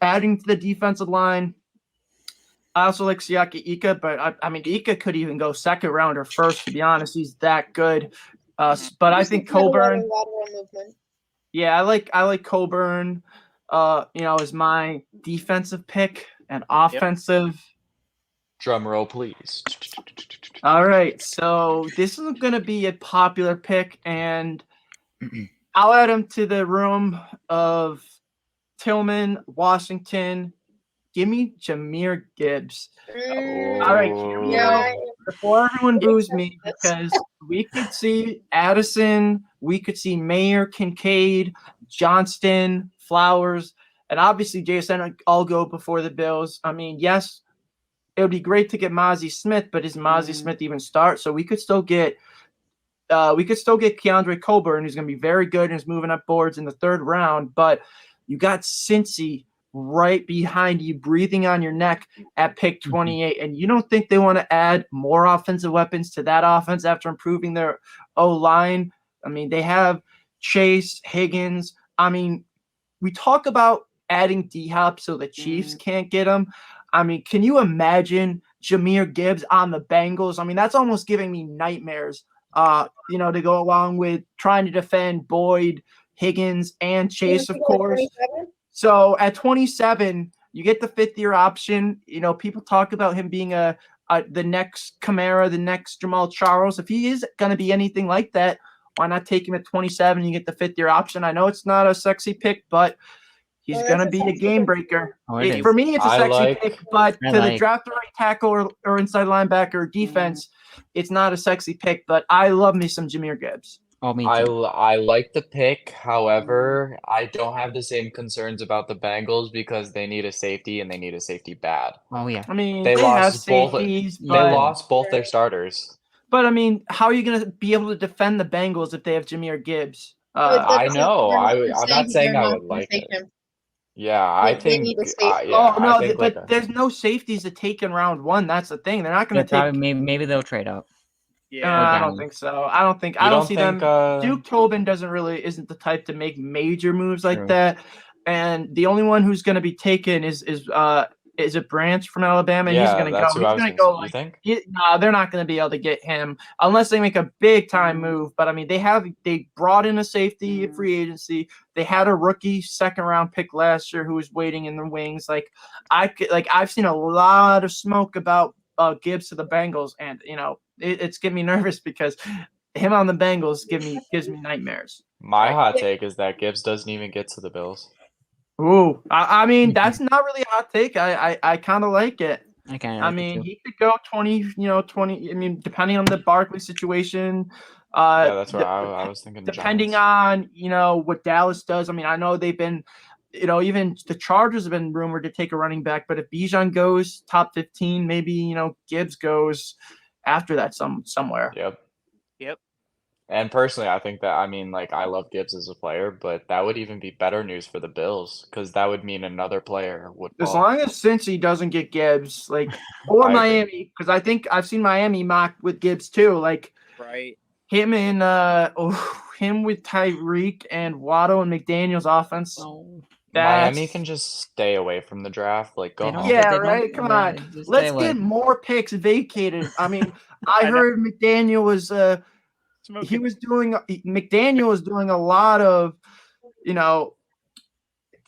adding to the defensive line, I also like Siaki Ika, but I mean, Ika could even go second round or first. To be honest, he's that good. But I think Coburn. Lateral movement. Yeah, I like Coburn. Is my defensive pick and offensive. Drum roll, please. All right, so this is going to be a popular pick, and I'll add him to the room of Tillman, Washington. Give me Jahmyr Gibbs. All right, here we Yeah. go. Before everyone boos me, Yes. because we could see Addison, we could see Mayer, Kincaid, Johnston, Flowers, and obviously JSN all go before the Bills. I mean, yes, it would be great to get Mozzie Smith, but is Mozzie Smith even start? So we could still get Keandre Coburn, who's going to be very good and is moving up boards in the third round. But you got Cincy right behind you, breathing on your neck at pick 28. And you don't think they want to add more offensive weapons to that offense after improving their O-line? I mean, they have Chase, Higgins. I mean, we talk about adding D-Hop so the Chiefs can't get him. I mean, can you imagine Jahmyr Gibbs on the Bengals? I mean, that's almost giving me nightmares, to go along with trying to defend Boyd, Higgins, and Chase, of course. 27? So at 27, you get the fifth-year option. People talk about him being the next Kamara, the next Jamal Charles. If he is going to be anything like that, why not take him at 27 and you get the fifth-year option? I know it's not a sexy pick, but he's going to be a game breaker. Oh, it is. For me, it's a sexy pick, but I to the like- draft the right tackle or inside linebacker or defense, it's not a sexy pick. But I love me some Jahmyr Gibbs. Oh, me I, too. I like the pick. However, I don't have the same concerns about the Bengals because they need a safety and they need a safety bad. Oh, yeah. I mean, They they have lost both- safeties, They but lost both their starters. But I mean, how are you going to be able to defend the Bengals if they have Jahmyr Gibbs? I know. I'm not saying they're I not would gonna like take it. him. Yeah, I They think. need a safety. Yeah, oh no, I think but there's no safeties to take in round one. That's the thing. They're not going to take. Probably, maybe they'll trade up. Yeah. I down. don't think so. I don't don't see think, them. Duke Tobin isn't the type to make major moves like True. that. And the only one who's going to be taken is a Branch from Alabama. And he's yeah, going to go. that's He's who I was going to gonna go. say. You Like, think? no, they're not going to be able to get him unless they make a big time move. But I mean, they brought in a safety at free agency. They had a rookie second round pick last year who was waiting in the wings. I've seen a lot of smoke about Gibbs to the Bengals, and it's getting me nervous because him on the Bengals gives me nightmares. My hot take is that Gibbs doesn't even get to the Bills. Ooh, I mean that's not really a hot take. I kind of like it. I kind of I like mean, it too. he could go 20. I mean, depending on the Barkley situation. Yeah, that's what I was thinking. Depending Giants. on what Dallas does. I mean, I know they've been, even the Chargers have been rumored to take a running back. But if Bijan goes top 15, maybe Gibbs goes after that somewhere. Yep. And personally, I think that I love Gibbs as a player, but that would even be better news for the Bills because that would mean another player would As fall. long as Cincy doesn't get Gibbs, or I agree. Miami, because I think I've seen Miami mocked with Gibbs too. Right. Him and him with Tyreek and Waddle and McDaniel's offense. Oh, Miami can just stay away from the draft. Like, go They don't home. fit- Yeah, they don't- right. Come yeah, on, just let's stay away. get more picks vacated. I mean, I I know. heard McDaniel was McDaniel was doing a lot of,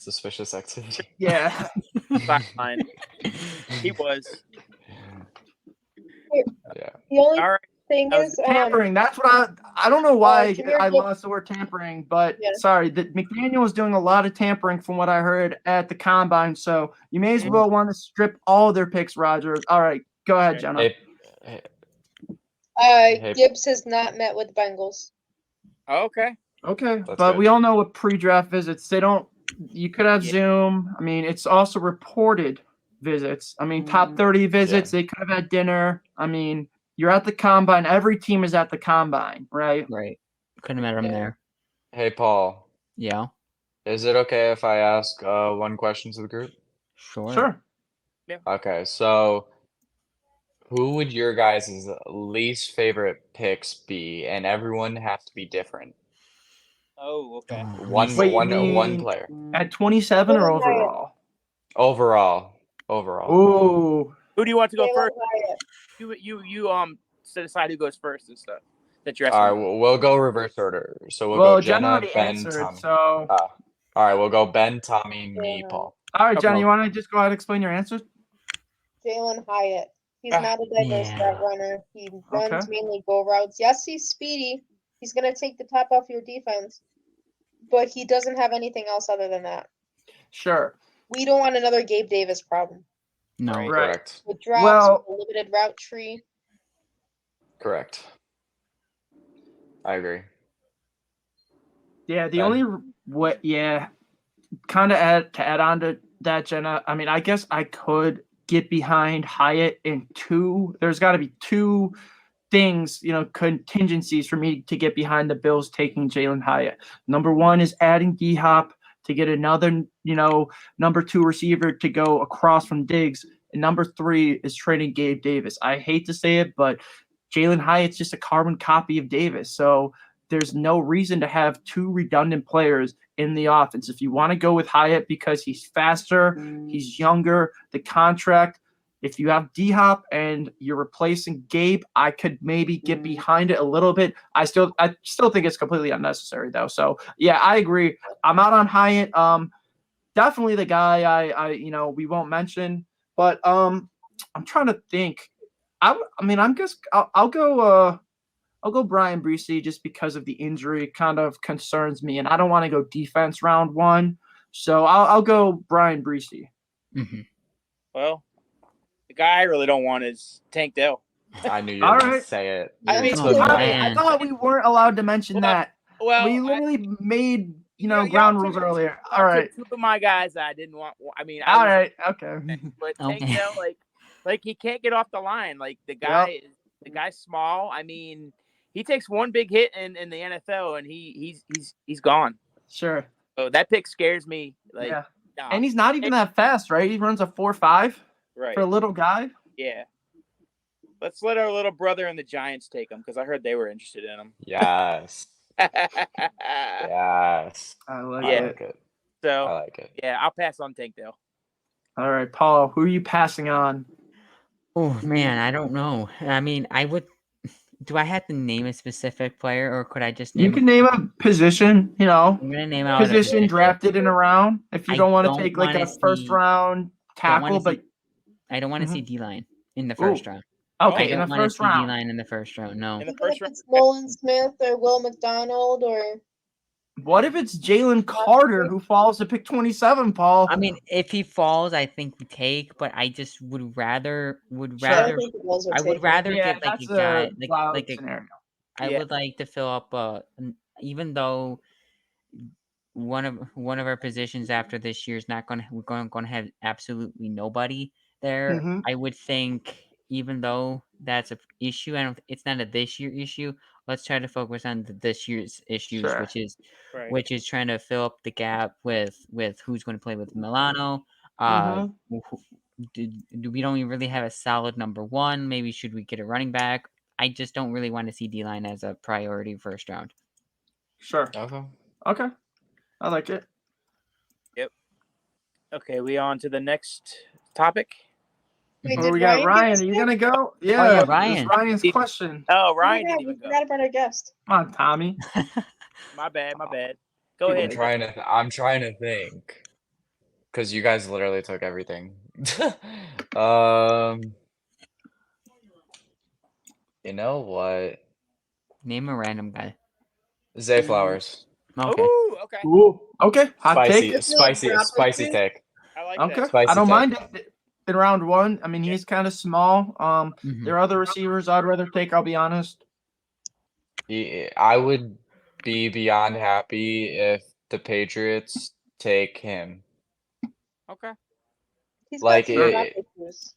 Suspicious activity. yeah. Sideline. He was. Yeah. The only All right. thing That was is, Tampering. That's what I don't know why Jahmyr I Gibbs- lost the word tampering, but Yeah. sorry, McDaniel was doing a lot of tampering from what I heard at the combine. So you may as well want to strip all their picks, Rodgers. All right, go ahead, Okay. Jenna. Hey. Gibbs has not met with Bengals. Okay. Okay, That's but good. we all know with pre-draft visits, they don't. You could have Yeah. Zoom. I mean, it's also reported visits. I mean, top 30 visits. Yeah. They could have had dinner. I mean, you're at the combine. Every team is at the combine, right? right. Couldn't have met him Yeah. there. Hey, Paul. Yeah, Is it okay if I ask one question to the group? sure. Sure. Okay, so who would your guys' least favorite picks be? And everyone has to be different. Oh, okay. One Wait, you one mean player. at 27 or Jalen Hyatt. overall? Overall. Ooh. Who do you want to go Jalen first? Hyatt. You decide who goes first and stuff. That you're All asking. right, we'll go reverse order. So we'll Well, go Jenna Jenna, already Ben, answered, Tommy. so. All All right, we'll go Ben, Tommy, me, Yeah. Paul. right, Jenna, Okay. you want to just go ahead and explain your answer? Jalen Hyatt. He's Ah, not a diverse yeah. route runner. He runs Okay. mainly go routes. Yes, he's speedy. He's gonna take the top off your defense, but he doesn't have anything else other than that. Sure. We don't want another Gabe Davis problem No. Right. Right. Correct. with drops, Well- with a limited route tree. Correct. I agree. Yeah, the Ben? only what kind of add on to that, Jenna. I mean, I guess I could get behind Hyatt in two. There's got to be two things, contingencies for me to get behind the Bills taking Jalen Hyatt. Number one is adding D-Hop to get another, number 2 receiver to go across from Diggs. And number 3 is trading Gabe Davis. I hate to say it, but Jalen Hyatt's just a carbon copy of Davis. So there's no reason to have 2 redundant players in the offense. If you want to go with Hyatt because he's faster, he's younger, the contract, if you have D-Hop and you're replacing Gabe, I could maybe get behind it a little bit. I still think it's completely unnecessary though. So yeah, I agree. I'm out on Hyatt. Definitely the guy I we won't mention, but I'm trying to think. I'll go Brian Breesy just because of the injury. It kind of concerns me, and I don't want to go defense round 1. So I'll go Brian Breesy. Mm-hmm. Well, the guy I really don't want is Tank Dell. I knew you All were going right. to say it. I You mean, took oh, it. man. I thought we weren't allowed to mention that. Well, We literally made y'all ground took- rules earlier. y'all All right. took 2 of my guys I didn't want. I mean, All right. Okay. But Tank Okay. Dell, like he can't get off the line. Like the guy's small. I mean, he takes one big hit in the NFL and he's gone. Sure. So that pick scares me. Like, Yeah. nah. And he's not even that fast, right? He runs a 4.5 Right. for a little guy. Yeah. Let's let our little brother and the Giants take him because I heard they were interested in him. Yes. Yes. I like Yeah. I it. like it. So I like it. yeah, I'll pass on Tank Dell. All right, Paul, who are you passing on? Oh man, I don't know. I mean, I would. Do I have to name a specific player, or could I just name? You can name a position, I'm gonna name out a position drafted in a round. If you I don't want to don't take like wanna a first see- round tackle, but I don't want to Mhm. see D-line in the first round. okay, I in don't the want to first see round. D-line in the first round. No. In the Even first if round. it's Nolan Smith or Will McDonald or What if it's Jalen Carter who falls to pick 27, Paul? I mean, if he falls, I think we take. But I just would rather I don't rather think the Bills would I would take rather yeah, get like that's a guy a wild like a scenario. I Yeah. would like to fill up even though one of our positions after this year is not we're going to have absolutely nobody there. Mhm. I would think even though that's a issue. It's not a this year issue. Let's try to focus on this year's issues, Sure. Right. which is trying to fill up the gap with who's going to play with Milano. Mhm. We don't even really have a solid number one. Maybe should we get a running back? I just don't really want to see D-line as a priority first round. Sure. Okay. Okay. I like it. Okay, we on to the next topic. Wait, Oh, did we got Ryan Ryan. get Are you this gonna go? yeah, Yeah, Ryan. It's Ryan's question. Oh, one? Ryan Oh, didn't yeah, we even go. forgot about our guest. Come on, Tommy. My bad. Go I'm ahead. trying to. I'm trying to think, because you guys literally took everything. Um, you know what? Name a random guy. Zay Flowers. Okay. Ooh, okay. Ooh. Okay. Hot take. Spicy, spicy, spicy take. I like Okay. that. Spicy I don't take. mind it in round one. I mean, Yeah. he's kind of small. Mhm. There are other receivers I'd rather take. I'll be honest. I would be beyond happy if the Patriots take him. Okay. He's Like, got some it- drop issues.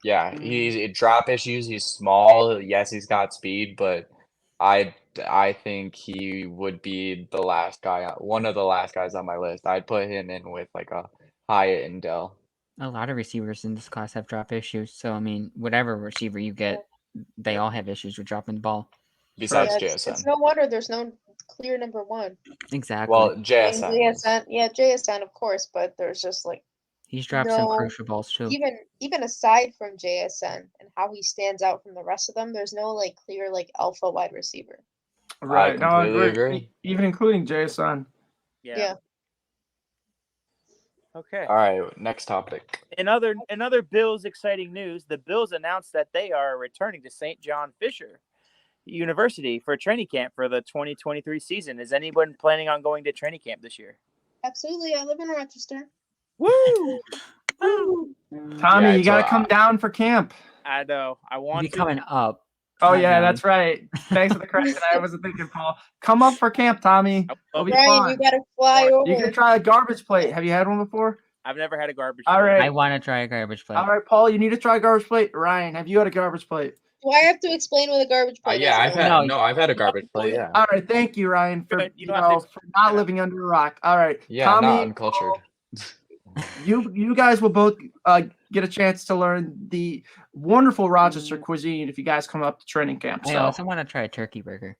Yeah, he's drop issues. He's small. Yes, he's got speed, but I think he would be the last guy, one of the last guys on my list. I'd put him in with like a Hyatt and Dell. A lot of receivers in this class have drop issues. So I mean, whatever receiver you get, they all have issues with dropping the ball. Besides Yeah, it's JSN. no wonder there's no clear number one. Exactly. Well, I mean, JSN. JSN, yeah, JSN, of course, but there's just like He's dropped some no, crucial balls too. even aside from JSN and how he stands out from the rest of them, there's no like clear like alpha wide receiver. Right. No, I completely agree. agree. Even including Jason. Yeah. Okay. All right, next topic. In other Bills exciting news, the Bills announced that they are returning to St. John Fisher University for training camp for the 2023 season. Is anyone planning on going to training camp this year? Absolutely. I live in Rochester. Woo! Tommy, Yeah, you gotta so, come down for camp. I know. I want Be to. coming up. Oh not yeah, down. that's right. Thanks for the credit. I wasn't thinking, Paul. Come up for camp, Tommy. It'll be Ryan, fun. you gotta fly You You over. can try a garbage plate. Have you had one before? I've never had a garbage. All plate. right. I want to try a garbage plate. All right, Paul, you need to try a garbage plate. Ryan, have you had a garbage plate? Do I have to explain what a garbage plate yeah, is? I've had a garbage plate. Yeah, All right, thank you, Ryan, for Good. You don't have to for not living under a rock. All right, yeah, Tommy, not uncultured. you guys will both get a chance to learn the wonderful Rochester cuisine if you guys come up to training camp. I So also want to try a turkey burger.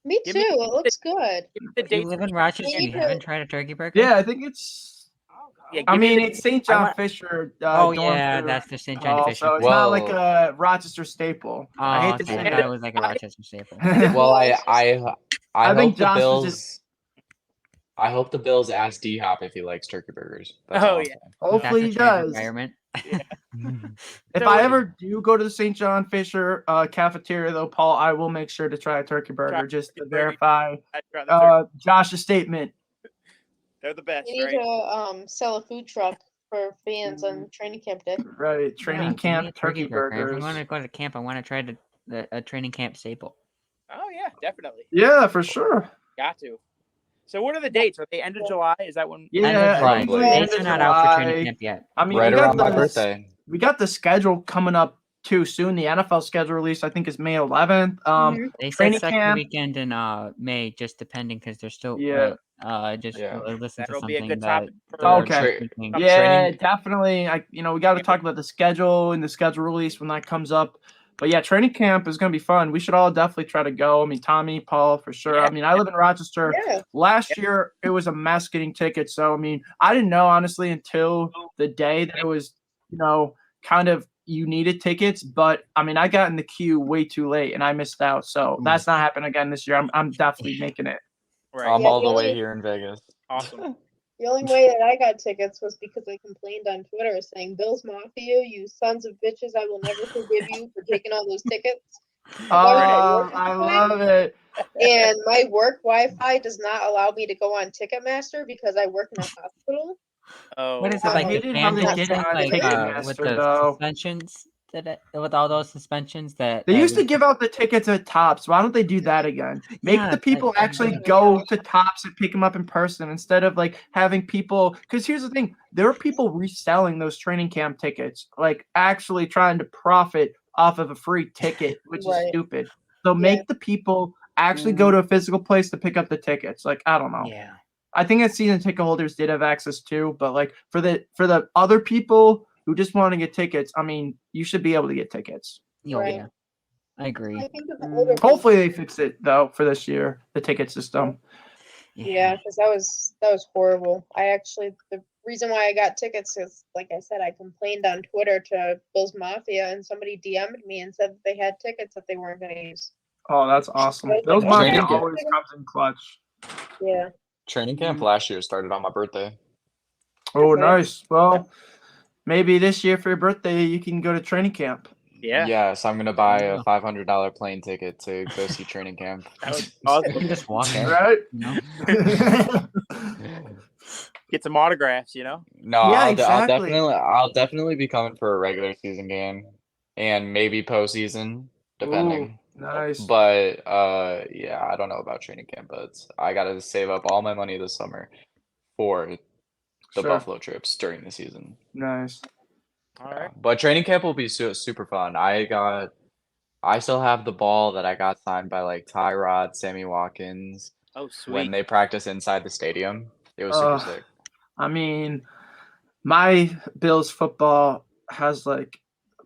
Me too. Give me- It looks good. Give me the You dates live for in Rochester and you need to- haven't tried a turkey burger? yeah, I think it's. Yeah, I give me mean, the- it's St. John want- Fisher. Oh dorm yeah, food, that's the St. Paul, John Fisher. so it's not like Well- a Rochester staple. Oh, I hate to okay. say I thought it. it was like a Rochester staple. Well, I I think hope the Josh was Bills. just- I hope the Bills ask D Hop if he likes turkey burgers. That's Oh, all I'm yeah. saying. Hopefully he That's a trade does. requirement. If So I wait. ever do go to the St. John Fisher cafeteria, though, Paul, I will make sure to try a turkey burger Try just to turkey burger. verify I'd rather turkey. Josh's statement. They're the best, We need right? to sell a food truck for fans on training camp day. Right, training Yeah, give me camp a turkey burger. If burgers. I want to go to camp, I want to try a training camp staple. Oh yeah, definitely. Yeah, for sure. Got to. So what are the dates? Are they end of July? Is that when? Yeah, End of July. Probably. Dates are not out for training camp yet. I mean, Right we got around my the- birthday. We got the schedule coming up too soon. The NFL schedule release, I think, is May 11th. Mhm. They said training second camp- weekend in May, just depending because they're still Yeah. just Yeah. listen to That'll be a something good that topic. For, Oh, Okay. they're thinking. I'm Yeah, training- definitely. We got to talk about the schedule and the schedule release when that comes up. But yeah, training camp is going to be fun. We should all definitely try to go. I mean, Tommy, Paul, for sure. Yeah. I mean, I live in Rochester. Yeah. Last year, it was a mess getting tickets. So, I mean, I didn't know, honestly, until the day that it was, kind of you needed tickets. But, I mean, I got in the queue way too late and I missed out. So that's not happening again this year. I'm definitely making it. right. I'm Yeah, all the the way only- here in Vegas. Awesome. The only way that I got tickets was because I complained on Twitter saying, Bills Mafia, you sons of bitches, I will never forgive you for taking all those tickets. I love it. And my work Wi-Fi does not allow me to go on Ticketmaster because I work in a hospital. Oh. What is it I like? The hated how fans they that did did it on like Ticketmaster, with the though. suspensions with all those suspensions that They that used to league- give out the tickets at Tops. Why don't they do that again? Make Yeah, the people like- actually go to Tops and pick them up in person instead of like having people. Because here's the thing: there are people reselling those training camp tickets, like actually trying to profit off of a free ticket, which is Right. stupid. So make the people actually go to a physical place to pick up the tickets. Like I don't know. Yeah. I think that season ticket holders did have access too, but like for the other people who just want to get tickets, I mean, you should be able to get tickets. Oh, Right. yeah. I agree. I think of the older Hopefully they fix it though for this year, the ticket system. Yeah, because that was horrible. The reason why I got tickets is, like I said, I complained on Twitter to Bills Mafia, and somebody DM'd me and said that they had tickets that they weren't going to use. Oh, that's awesome. I was Those like, Mafia Training camp. always comes in clutch. Yeah. Training camp last year started on my birthday. Oh, Okay. nice. Well, maybe this year for your birthday you can go to training camp. Yeah. Yes, I'm gonna buy a Yeah. $500 plane ticket to go see training camp. That was You awesome. can just walk in. Right? You know? Get some autographs, you know? No, Yeah, I'll exactly. I'll definitely be coming for a regular season game and maybe postseason, depending. Ooh, nice. But yeah, I don't know about training camp, but I gotta save up all my money this summer for the Sure. Buffalo trips during the season. Nice. All right. But training camp will be super fun. I still have the ball that I got signed by like Tyrod, Sammy Watkins Oh, sweet. when they practice inside the stadium. It was super sick. I mean, my Bills football has like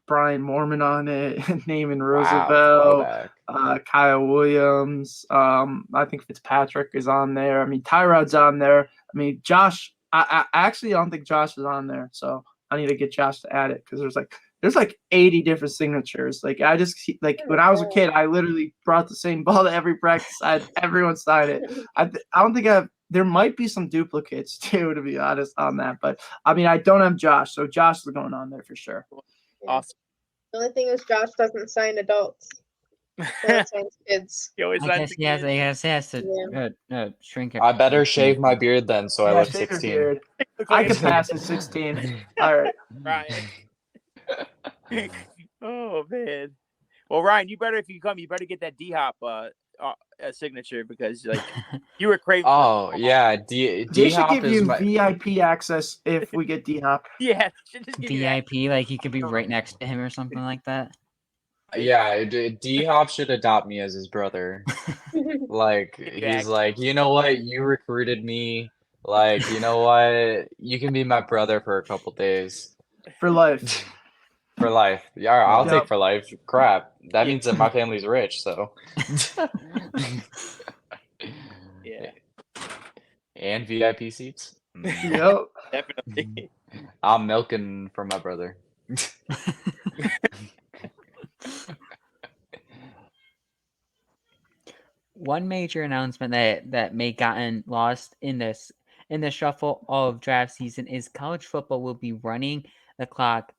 Brian Mormon on it, Naaman Wow, Roosevelt, throwback. Kyle Williams. I think Fitzpatrick is on there. I mean, Tyrod's on there. I mean, Josh. I actually don't think Josh is on there, so I need to get Josh to add it because there's like 80 different signatures. Like I just like when I was a kid, I literally brought the same ball to every practice. I had everyone sign it. I don't think there might be some duplicates too, to be honest, on that. But I mean, I don't have Josh, so Josh is going on there for sure. Awesome. The only thing is Josh doesn't sign adults. He only signs kids. He always I signs guess the he has, kids. he has to shrink it. I better shave my beard then, so I Yeah, look shave your 16. beard. Looks I like could a pass at 16. All right. Ryan. Oh man. Well, Ryan, you better get that D Hop signature because like you were craving. Oh yeah, D They should Hop give is you my VIP access if we get D Hop. Yeah. Should just give you that. VIP, like you could be right next to him or something like that. yeah. D Hop should adopt me as his brother. Like he's like, you know what? You recruited me. Like, you know what? You can be my brother for a couple days. For life. For life. Yeah, I'll Yep. take for life. Crap. That Yeah. means that my family's rich, so. Yeah, And VIP seats. Yep. definitely. I'm milking for my brother. One major announcement that may gotten lost in the shuffle of draft season is college football will be running the clock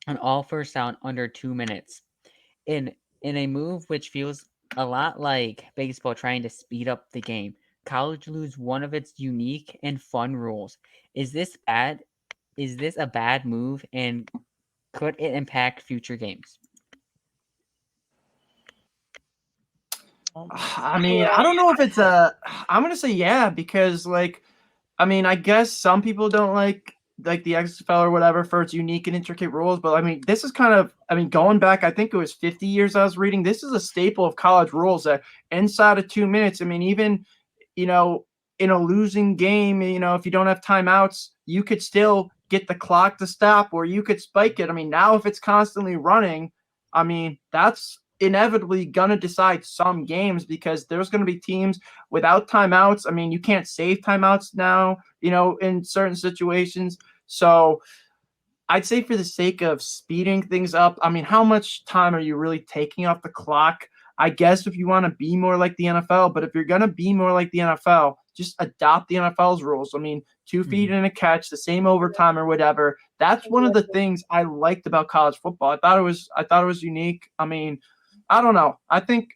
on all first down under 2 minutes. In a move which feels a lot like baseball trying to speed up the game, college lose one of its unique and fun rules. Is this bad? Is this a bad move, and could it impact future games? I mean, I don't know if it's I'm gonna say yeah because like, I mean, I guess some people don't like the XFL or whatever for its unique and intricate rules, but I mean, this is kind of, I mean, going back, I think it was 50 years I was reading. This is a staple of college rules that inside of 2 minutes. I mean, even in a losing game, if you don't have timeouts, you could still get the clock to stop or you could spike it. I mean, now if it's constantly running, I mean, that's inevitably gonna decide some games because there's gonna be teams without timeouts. I mean, you can't save timeouts now, in certain situations. So I'd say for the sake of speeding things up, I mean, how much time are you really taking off the clock? I guess if you want to be more like the NFL, but if you're going to be more like the NFL, just adopt the NFL's rules. I mean, 2 feet in a catch, the same overtime or whatever. That's one of the things I liked about college football. I thought it was unique. I mean, I don't know. I think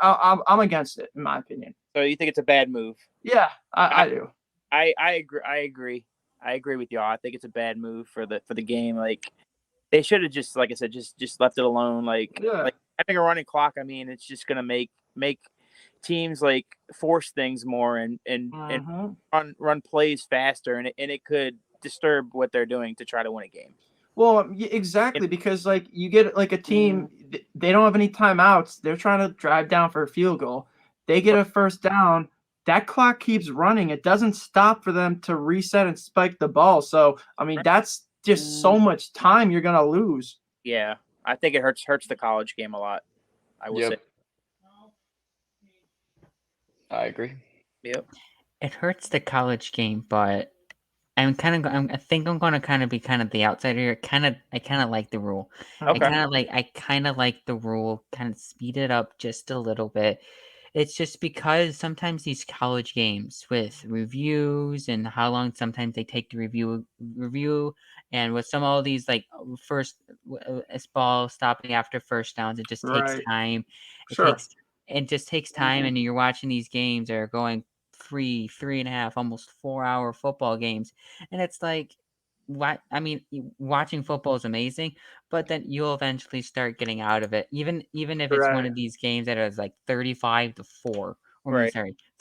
I'm against it in my opinion. So you think it's a bad move? Yeah, I do. I agree. I agree with y'all. I think it's a bad move for the game. Like they should have just, like I said, just left it alone. Like having a running clock. I mean, it's just gonna make teams like force things more and run plays faster, and it could disturb what they're doing to try to win a game. Well, exactly, because like you get like a team, they don't have any timeouts. They're trying to drive down for a field goal. They get a first down. That clock keeps running. It doesn't stop for them to reset and spike the ball. So, I mean, that's just so much time you're going to lose. Yeah, I think it hurts the college game a lot. I will say. I agree. Yep. It hurts the college game, but I think I'm gonna kind of be kind of the outsider here. I kind of like the rule. Okay. I kind of like the rule. Kind of speed it up just a little bit. It's just because sometimes these college games with reviews and how long sometimes they take to review, and with some of these like first ball stopping after first downs, it just takes time. It just takes time, and you're watching these games that are going 3.5, almost 4 hour football games, and it's like, what? I mean, watching football is amazing, but then you'll eventually start getting out of it, even if it's one of these games that is like 35-4, or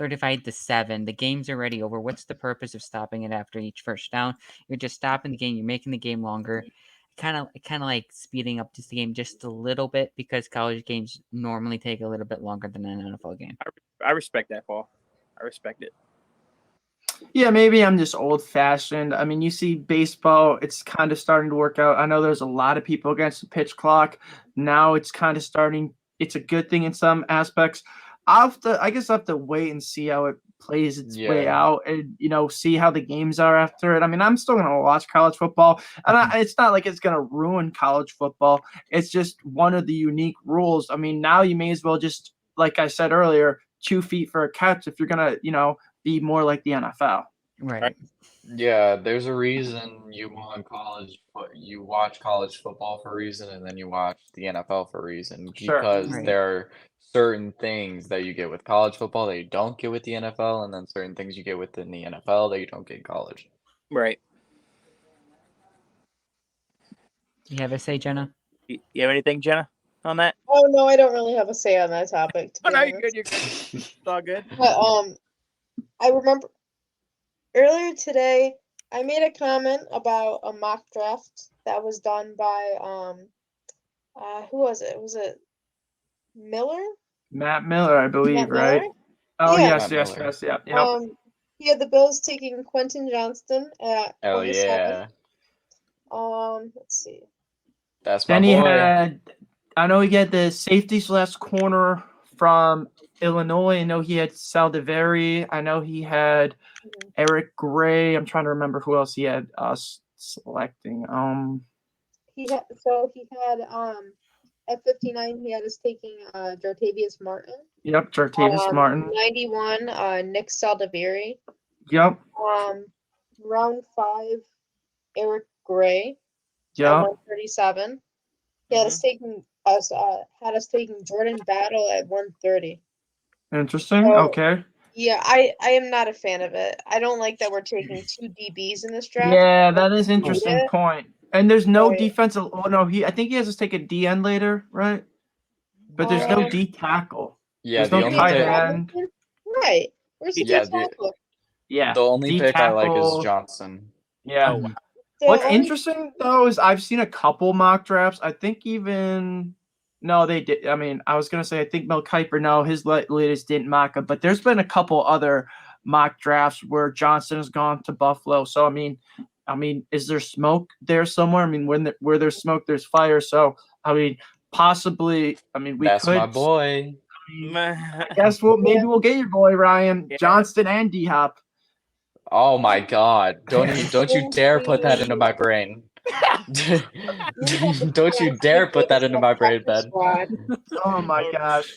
35-7. The game's already over. What's the purpose of stopping it after each first down? You're just stopping the game. You're making the game longer. Kind of like speeding up just the game just a little bit, because college games normally take a little bit longer than an NFL game. I respect that, Paul. I respect it. Yeah, maybe I'm just old-fashioned. I mean, you see baseball, it's kind of starting to work out. I know there's a lot of people against the pitch clock. Now it's kind of starting. It's a good thing in some aspects. I guess I'll have to wait and see how it plays its way out, and see how the games are after it. I mean, I'm still gonna watch college football, and it's not like it's gonna ruin college football. It's just one of the unique rules. I mean, now you may as well just, like I said earlier, 2 feet for a catch if you're gonna, be more like the NFL. Right. Yeah, there's a reason you watch college football for a reason, and then you watch the NFL for a reason, because there are certain things that you get with college football that you don't get with the NFL, and then certain things you get within the NFL that you don't get in college. Right. Do you have a say, Jenna? You have anything, Jenna, on that? Oh no, I don't really have a say on that topic. To be honest. You're good. You're good. It's all good. But I remember earlier today I made a comment about a mock draft that was done by who was it? Was it Miller? Matt Miller, I believe, Matt right? Miller? Oh, Yeah. yes, yeah. He had the Bills taking Quentin Johnston at Hell 27. yeah. Let's see. That's my Then he boy. I know he had the safety/corner from Illinois. I know he had Saldiveri. I know he had Eric Gray. I'm trying to remember who else he had selecting. He had at 59 he had us taking Jartavius Martin. Yep, Jartavius Martin. 91 Nick Saldiveri. Yep. Round 5 Eric Gray. Yep. At 137. He had us taking Jordan Battle at 130. Interesting. So, okay. Yeah, I am not a fan of it. I don't like that we're taking 2 DBs in this draft. Yeah, that is an interesting point. And there's no defensive. Oh no, I think he has to take a D end later, right? But there's no D tackle. Yeah, there's no tight end. Right. Where's the D tackle? Yeah. The only D pick tackle, I like is Johnson. Yeah. Oh, wow. What's interesting though is I've seen a couple mock drafts. I think they did. I mean, I was gonna say I think Mel Kiper. No, his latest didn't mock up, but there's been a couple other mock drafts where Johnson has gone to Buffalo. So I mean, is there smoke there somewhere? I mean, where there's smoke, there's fire. So I mean, possibly. I mean, That's my boy. I guess maybe we'll get your boy Ryan Johnston and D Hop. Oh my God! Don't you dare put that into my brain. Don't you dare put that into my brain, Ben. Oh my gosh.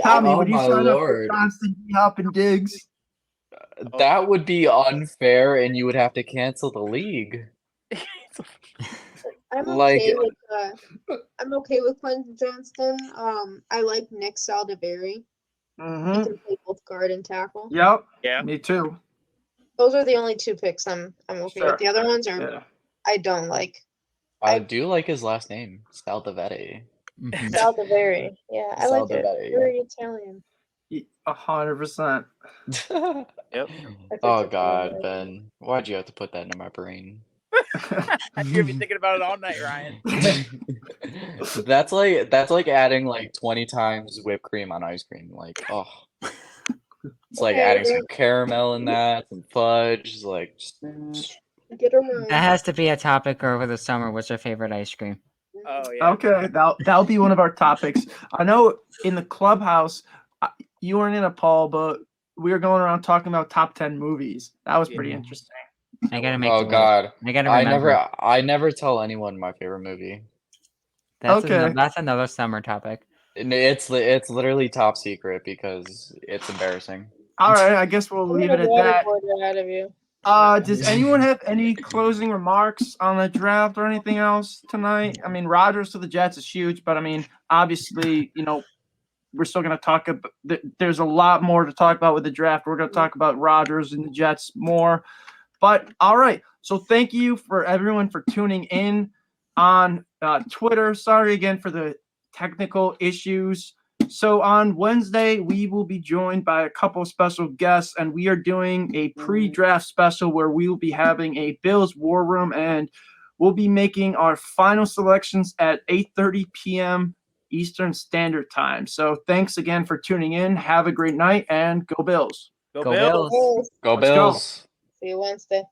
Tommy, would you sign up for Johnston, D Hop, and Diggs? That would be unfair, and you would have to cancel the league. I'm okay with Quentin Johnston. I like Nick Saldiveri. He can play both guard and tackle. Yep. Yeah. Me too. Those are the only 2 picks I'm okay with. The other ones are I don't like. I do like his last name, Saldiveri. Mhm. Saldiveri. Yeah, I like it. Saldiveri. Very Italian. 100%. Yep. That's Oh such a God, good Ben, why'd you have to put that into my brain? You're gonna be thinking about it all night, Ryan. That's like adding like 20 times whipped cream on ice cream. Like, oh, it's like Okay, adding some then. caramel in that, some fudge. It's like, Get around. That has to be a topic over the summer. What's your favorite ice cream? Oh yeah. Okay, that'll be one of our topics. I know in the clubhouse, you weren't in a Paul, but we were going around talking about top 10 movies. That was pretty Yeah. interesting. I gotta make oh the list. God, I gotta remember. I never tell anyone my favorite movie. Okay. That's another summer topic. And it's literally top secret because it's embarrassing. All right, I guess we'll I'm leave gonna it at that. waterboard it out of you. Does anyone have any closing remarks on the draft or anything else tonight? I mean, Rodgers to the Jets is huge, but I mean, obviously, we're still going to talk about. There's a lot more to talk about with the draft. We're going to talk about Rodgers and the Jets more. But all right, so thank you for everyone for tuning in on Twitter. Sorry again for the technical issues. So on Wednesday, we will be joined by a couple of special guests, and we are doing a pre-draft special where we will be having a Bills War Room, and we'll be making our final selections at 8:30 p.m. Eastern Standard Time. So thanks again for tuning in. Have a great night, and go Bills. Go Go Bills. Bills. Go Let's go. Bills. See you Wednesday.